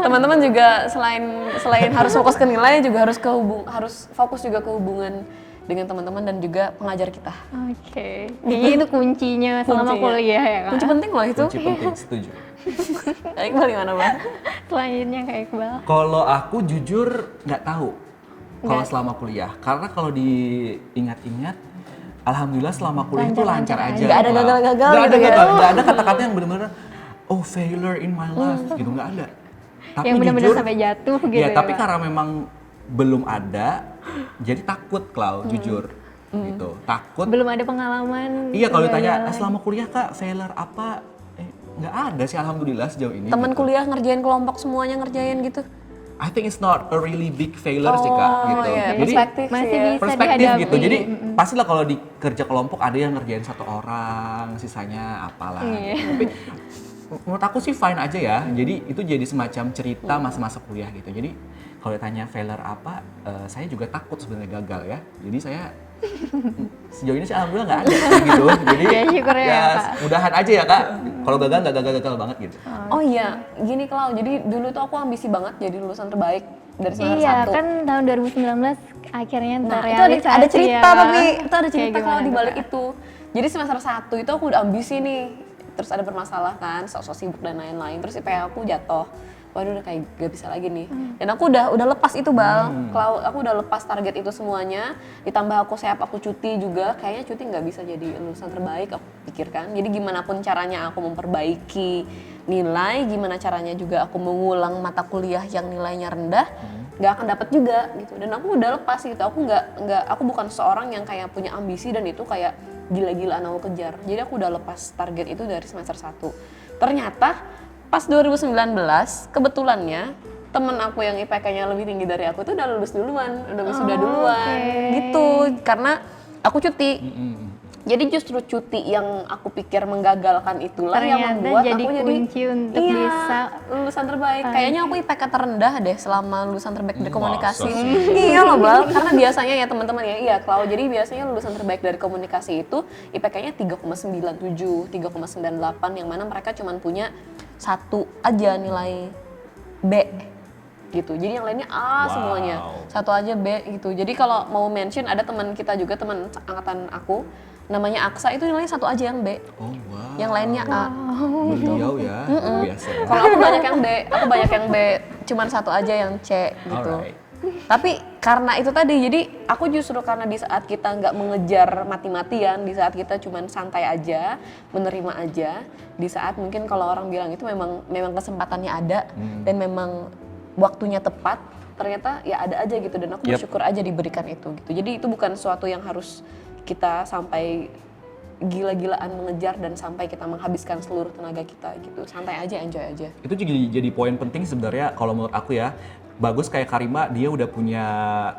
[SPEAKER 2] teman-teman juga selain harus fokus ke nilai, juga harus fokus juga ke hubungan dengan teman-teman dan juga pengajar kita.
[SPEAKER 1] Oke. Kayaknya itu kuncinya selama kuliah ya Kak?
[SPEAKER 2] Kunci penting loh itu.
[SPEAKER 3] Kunci penting, setuju.
[SPEAKER 2] Iqbal gimana Bang?
[SPEAKER 1] Selanjutnya Kak Iqbal.
[SPEAKER 3] Kalau aku jujur nggak tahu kalau selama kuliah, karena kalau diingat-ingat alhamdulillah selama kuliah itu lancar aja.
[SPEAKER 2] Nggak ada gagal-gagal
[SPEAKER 3] Nggak ada
[SPEAKER 2] gitu ya?
[SPEAKER 3] gagal, nggak ada kata-kata yang benar-benar oh failure in my life gitu, nggak ada. Tapi
[SPEAKER 1] yang benar-benar
[SPEAKER 3] jujur,
[SPEAKER 1] sampai jatuh gitu
[SPEAKER 3] ya, tapi
[SPEAKER 1] Kak?
[SPEAKER 3] karena memang belum ada, jadi takut Klau, jujur gitu. Takut.
[SPEAKER 1] Belum ada pengalaman.
[SPEAKER 3] Iya kalau ditanya
[SPEAKER 1] kegagalan.
[SPEAKER 3] selama kuliah Kak failure apa? Nggak ada sih alhamdulillah sejauh ini.
[SPEAKER 2] Temen
[SPEAKER 3] gitu.
[SPEAKER 2] kuliah ngerjain kelompok semuanya ngerjain gitu.
[SPEAKER 3] I think it's not a really big failure sih Kak gitu.
[SPEAKER 2] iya.
[SPEAKER 3] Jadi
[SPEAKER 2] Perspektif
[SPEAKER 1] masih
[SPEAKER 2] sih ya.
[SPEAKER 1] bisa
[SPEAKER 3] perspektif
[SPEAKER 1] dihadapi.
[SPEAKER 3] gitu. Jadi pastilah kalau di kerja kelompok ada yang ngerjain satu orang, sisanya apalah. Gitu. Tapi menurut aku sih fine aja ya. Jadi itu jadi semacam cerita masa-masa kuliah gitu. Jadi kalau ditanya failure apa, saya juga takut sebenarnya gagal ya. Jadi saya sejauh ini sih alhamdulillah nggak ada kayak gitu. Jadi
[SPEAKER 1] Ya, syukur ya, Kak.
[SPEAKER 3] mudahan aja ya Kak. Kalau gagal nggak gagal-gagal banget gitu.
[SPEAKER 2] Oh iya, gini Klau, jadi dulu tuh aku ambisi banget jadi lulusan terbaik dari semester
[SPEAKER 1] Iya
[SPEAKER 2] 1.
[SPEAKER 1] kan tahun 2019 akhirnya
[SPEAKER 2] Nah, itu
[SPEAKER 1] terrealisasi
[SPEAKER 2] ada cerita
[SPEAKER 1] ya.
[SPEAKER 2] tapi itu ada
[SPEAKER 1] Kayak
[SPEAKER 2] cerita
[SPEAKER 1] gimana
[SPEAKER 2] kalau di
[SPEAKER 1] tuh,
[SPEAKER 2] balik
[SPEAKER 1] Kak?
[SPEAKER 2] itu. Jadi semester 1 itu aku udah ambisi nih. Terus ada bermasalah kan, sok-sok sibuk dan lain-lain. Terus IPK aku jatuh. Waduh udah kayak gak bisa lagi nih. Dan aku udah lepas itu Bal. Kalau aku udah lepas target itu semuanya, ditambah aku siap aku cuti juga, kayaknya cuti nggak bisa jadi lulusan terbaik aku pikirkan. Jadi gimana pun caranya aku memperbaiki nilai, gimana caranya juga aku mengulang mata kuliah yang nilainya rendah, nggak akan dapat juga gitu. Dan aku udah lepas gitu. Aku bukan seorang yang kayak punya ambisi dan itu kayak gila-gilaan aku kejar. Jadi aku udah lepas target itu dari semester 1. Ternyata pas 2019 kebetulannya temen aku yang IPK-nya lebih tinggi dari aku tuh udah lulus duluan, udah wisuda duluan gitu. Karena aku cuti. Jadi justru cuti yang aku pikir menggagalkan itulah yang
[SPEAKER 1] Ternyata
[SPEAKER 2] membuat
[SPEAKER 1] jadi
[SPEAKER 2] aku
[SPEAKER 1] kunci untuk
[SPEAKER 2] iya,
[SPEAKER 1] bisa
[SPEAKER 2] lulusan terbaik. Kayaknya aku IPK terendah deh selama lulusan terbaik dari komunikasi.
[SPEAKER 3] masa sih?
[SPEAKER 2] Iya loh Bal, karena biasanya ya teman-teman ya, iya Klau. Jadi biasanya lulusan terbaik dari komunikasi itu IPK-nya 3,97, 3,98 yang mana mereka cuma punya satu aja nilai B gitu. Jadi yang lainnya A semuanya. Satu aja B gitu. Jadi kalau mau mention ada teman kita juga, teman angkatan aku namanya Aksa, itu nilainya satu aja yang B.
[SPEAKER 3] Oh wow.
[SPEAKER 2] Yang lainnya A.
[SPEAKER 3] Beliau ya, biasa ya.
[SPEAKER 2] Kalau aku banyak yang B, cuman satu aja yang C gitu.
[SPEAKER 3] Alright.
[SPEAKER 2] Tapi karena itu tadi, jadi aku justru karena di saat kita nggak mengejar mati-matian, di saat kita cuman santai aja, menerima aja, di saat mungkin kalau orang bilang itu memang kesempatannya ada dan memang waktunya tepat, ternyata ya ada aja gitu, dan aku bersyukur aja diberikan itu gitu. Jadi itu bukan sesuatu yang harus kita sampai gila-gilaan mengejar dan sampai kita menghabiskan seluruh tenaga kita gitu. Santai aja, enjoy aja.
[SPEAKER 3] Itu juga jadi poin penting sebenarnya kalau menurut aku ya. Bagus kayak Karima, dia udah punya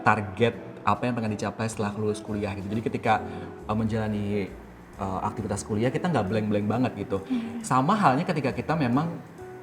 [SPEAKER 3] target apa yang pengen dicapai setelah lulus kuliah gitu. Jadi ketika menjalani aktivitas kuliah kita nggak blank-blank banget gitu. Sama halnya ketika kita memang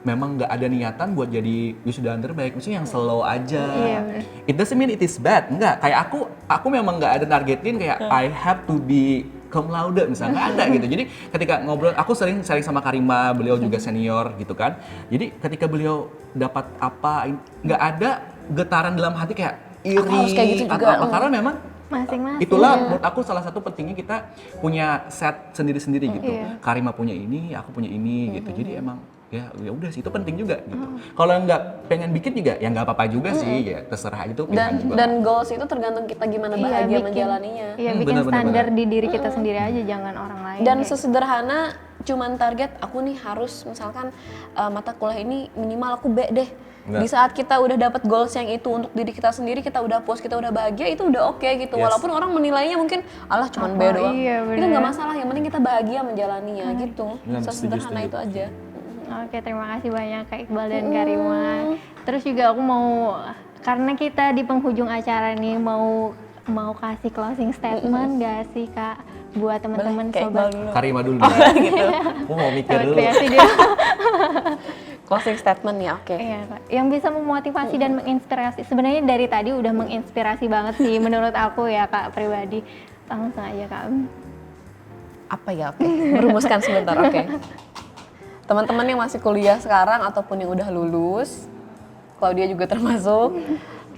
[SPEAKER 3] nggak ada niatan buat jadi wisudawan terbaik, maksudnya yang slow aja.
[SPEAKER 1] Iya, bener.
[SPEAKER 3] It doesn't mean it is bad, enggak. Kayak aku memang nggak ada targetin kayak I have to be cum laude misalnya, nggak ada gitu. Jadi ketika ngobrol, aku sering sharing sama Karima, beliau juga senior gitu kan. Jadi ketika beliau dapat apa, nggak ada getaran dalam hati kayak iri
[SPEAKER 2] Aku harus kayak gitu
[SPEAKER 3] atau
[SPEAKER 2] juga.
[SPEAKER 3] apa, karena memang
[SPEAKER 1] masing-masing.
[SPEAKER 3] itulah menurut aku salah satu pentingnya kita punya set sendiri-sendiri gitu.
[SPEAKER 1] Iya.
[SPEAKER 3] Karima punya ini, aku punya ini gitu. Jadi emang ya udah sih, itu penting juga gitu. Kalau nggak pengen bikin juga ya nggak apa-apa juga sih, ya terserah itu pilihan juga.
[SPEAKER 2] Dan goals itu tergantung kita gimana bahagia menjalaninya.
[SPEAKER 1] Iya, bikin
[SPEAKER 3] bener,
[SPEAKER 1] standar
[SPEAKER 3] bener.
[SPEAKER 1] di diri kita sendiri aja, jangan orang lain.
[SPEAKER 2] Dan
[SPEAKER 1] kayak
[SPEAKER 2] sesederhana cuman target aku nih harus misalkan mata kuliah ini minimal aku B deh.
[SPEAKER 3] Enggak.
[SPEAKER 2] Di saat kita udah dapat goals yang itu untuk diri kita sendiri, kita udah puas, kita udah bahagia, itu udah oke gitu.
[SPEAKER 3] Yes.
[SPEAKER 2] Walaupun orang menilainya mungkin alah cuman B
[SPEAKER 1] Apa,
[SPEAKER 2] doang.
[SPEAKER 1] iya,
[SPEAKER 2] Itu
[SPEAKER 1] bener.
[SPEAKER 2] nggak masalah, yang penting kita bahagia menjalaninya gitu.
[SPEAKER 3] Bener,
[SPEAKER 2] Sesederhana
[SPEAKER 3] setuju.
[SPEAKER 2] itu aja.
[SPEAKER 1] Oke, terima kasih banyak Kak Iqbal dan Karima. Terus juga aku mau, karena kita di penghujung acara nih, mau kasih closing statement gak sih Kak buat teman-teman
[SPEAKER 2] Kayak Iqbal
[SPEAKER 1] sobat
[SPEAKER 2] dulu.
[SPEAKER 3] Karima dulu.
[SPEAKER 2] gitu.
[SPEAKER 3] Aku mau mikir
[SPEAKER 1] sobat
[SPEAKER 3] dulu.
[SPEAKER 1] kreasi dia.
[SPEAKER 2] Closing statement ya, oke.
[SPEAKER 1] Iya Kak, yang bisa memotivasi dan menginspirasi. Sebenarnya dari tadi udah menginspirasi banget sih menurut aku ya Kak pribadi. Langsung aja Kak.
[SPEAKER 2] Apa ya, oke. Merumuskan sebentar, oke. Teman-teman yang masih kuliah sekarang ataupun yang udah lulus, Claudia juga termasuk,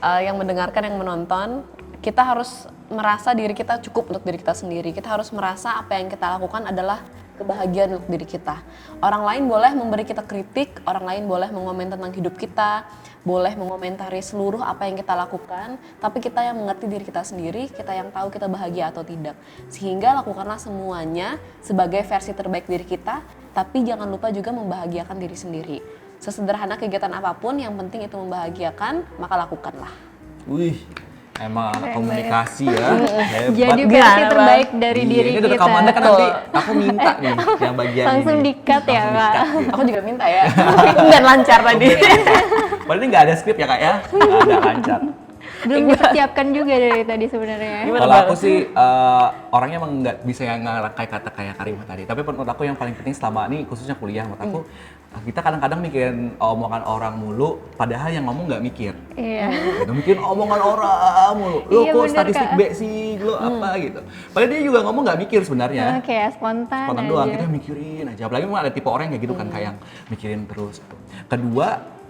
[SPEAKER 2] yang mendengarkan, yang menonton, kita harus merasa diri kita cukup untuk diri kita sendiri. Kita harus merasa apa yang kita lakukan adalah kebahagiaan untuk diri kita. Orang lain boleh memberi kita kritik, orang lain boleh mengomen tentang hidup kita, boleh mengomentari seluruh apa yang kita lakukan, tapi kita yang mengerti diri kita sendiri, kita yang tahu kita bahagia atau tidak. Sehingga lakukanlah semuanya sebagai versi terbaik diri kita, tapi jangan lupa juga membahagiakan diri sendiri. Sesederhana kegiatan apapun, yang penting itu membahagiakan, maka lakukanlah.
[SPEAKER 3] Wih, emang anak komunikasi ya. Hebat.
[SPEAKER 1] Jadi versi terbaik dari
[SPEAKER 3] Iya,
[SPEAKER 1] diri
[SPEAKER 3] ini
[SPEAKER 1] kita.
[SPEAKER 3] rekamannya kan nanti aku minta nih yang bagian
[SPEAKER 1] Langsung
[SPEAKER 3] ini.
[SPEAKER 1] di-cut ya,
[SPEAKER 3] Langsung
[SPEAKER 1] Kak.
[SPEAKER 3] di-cut, gitu.
[SPEAKER 2] Aku juga minta ya, dan lancar tadi.
[SPEAKER 3] Padahal ini nggak ada skrip ya kak ya? Nggak ada lancar.
[SPEAKER 1] Belum dipersiapkan juga dari tadi sebenarnya.
[SPEAKER 3] Kalau aku sih orangnya emang nggak bisa yang ngerangkai kata kayak Karimah tadi. Tapi menurut aku yang paling penting selama ini khususnya kuliah, menurut aku kita kadang-kadang mikirin omongan orang mulu, padahal yang ngomong nggak mikir.
[SPEAKER 1] Iya.
[SPEAKER 3] Gitu, mikirin omongan orang mulu. Lo
[SPEAKER 1] Iya,
[SPEAKER 3] kok
[SPEAKER 1] bener,
[SPEAKER 3] statistik
[SPEAKER 1] Kak.
[SPEAKER 3] B sih, lo apa gitu. Padahal dia juga ngomong nggak mikir sebenarnya.
[SPEAKER 1] Kayak spontan
[SPEAKER 3] Spontan
[SPEAKER 1] aja.
[SPEAKER 3] doang, kita mikirin aja. Apalagi memang ada tipe orang yang kayak gitu kan, kayak yang mikirin terus. Kedua,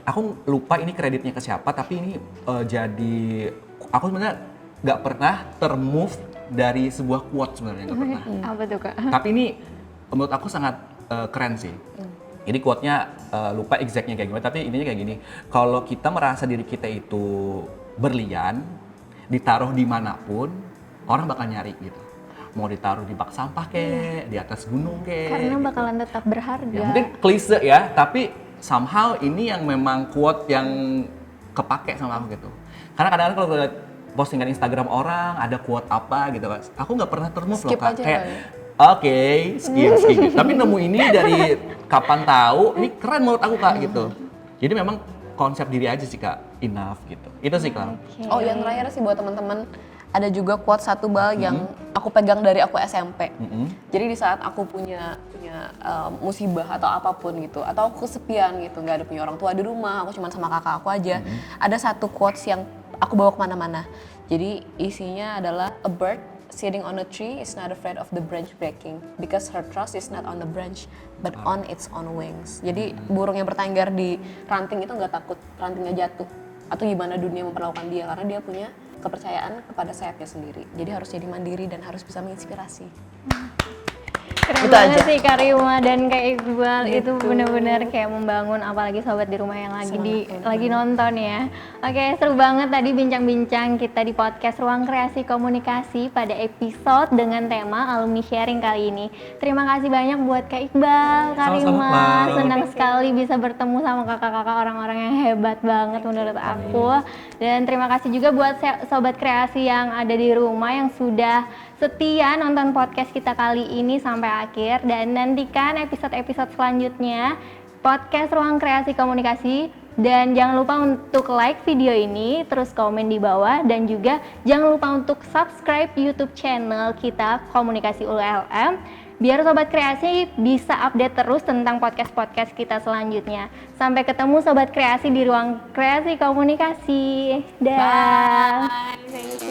[SPEAKER 3] aku lupa ini kreditnya ke siapa, tapi ini jadi aku sebenarnya nggak pernah termove dari sebuah quote sebenarnya, nggak pernah.
[SPEAKER 1] Apa tuh, Kak?
[SPEAKER 3] Tapi ini menurut aku sangat keren sih. Ini quote-nya lupa exactnya kayak gimana, tapi intinya kayak gini. Kalau kita merasa diri kita itu berlian, ditaruh dimanapun, orang bakal nyari gitu. Mau ditaruh di bak sampah kek, di atas gunung kek.
[SPEAKER 1] Karena
[SPEAKER 3] gitu.
[SPEAKER 1] bakalan tetap berharga.
[SPEAKER 3] Ya, mungkin klise ya, tapi somehow ini yang memang quote yang kepake sama aku gitu. Karena kadang-kadang kalau lihat postingan Instagram orang ada quote apa gitu kan, aku nggak pernah termove loh
[SPEAKER 2] Skip
[SPEAKER 3] Kak.
[SPEAKER 2] aja
[SPEAKER 3] Kayak
[SPEAKER 2] kali.
[SPEAKER 3] oke, skip. Tapi nemu ini dari kapan tahu, ini keren menurut aku Kak gitu. Jadi memang konsep diri aja sih Kak, enough gitu. Itu sih Kak.
[SPEAKER 2] Oh, yang terakhir sih buat teman-teman, ada juga quote satu Bal yang aku pegang dari aku SMP. Jadi di saat aku punya musibah atau apapun gitu, atau aku kesepian gitu, nggak ada punya orang tua di rumah, aku cuma sama kakak aku aja. Ada satu quotes yang aku bawa kemana-mana. Jadi isinya adalah a bird sitting on a tree is not afraid of the branch breaking because her trust is not on the branch but on its own wings. Jadi burung yang bertengger di ranting itu nggak takut rantingnya jatuh atau gimana dunia memperlakukan dia, karena dia punya kepercayaan kepada sayapnya sendiri. Jadi harus jadi mandiri dan harus bisa menginspirasi.
[SPEAKER 1] Keren
[SPEAKER 2] Itu
[SPEAKER 1] banget
[SPEAKER 2] aja.
[SPEAKER 1] sih Kak Rima dan Kak Iqbal, itu bener-bener kayak membangun, apalagi sobat di rumah yang lagi nonton ya. Oke, seru banget tadi bincang-bincang kita di podcast Ruang Kreasi Komunikasi pada episode dengan tema alumni sharing kali ini. Terima kasih banyak buat Kak Iqbal, Kak
[SPEAKER 3] Sama-sama,
[SPEAKER 1] Rima.
[SPEAKER 3] Mbak.
[SPEAKER 1] Senang sekali bisa bertemu sama kakak-kakak orang-orang yang hebat banget menurut aku. Dan terima kasih juga buat sobat kreasi yang ada di rumah yang sudah setia nonton podcast kita kali ini sampai akhir, dan nantikan episode-episode selanjutnya podcast Ruang Kreasi Komunikasi. Dan jangan lupa untuk like video ini, terus komen di bawah, dan juga jangan lupa untuk subscribe YouTube channel kita Komunikasi ULM biar sobat kreasi bisa update terus tentang podcast-podcast kita selanjutnya. Sampai ketemu sobat kreasi di Ruang Kreasi Komunikasi. Dah.
[SPEAKER 2] Bye.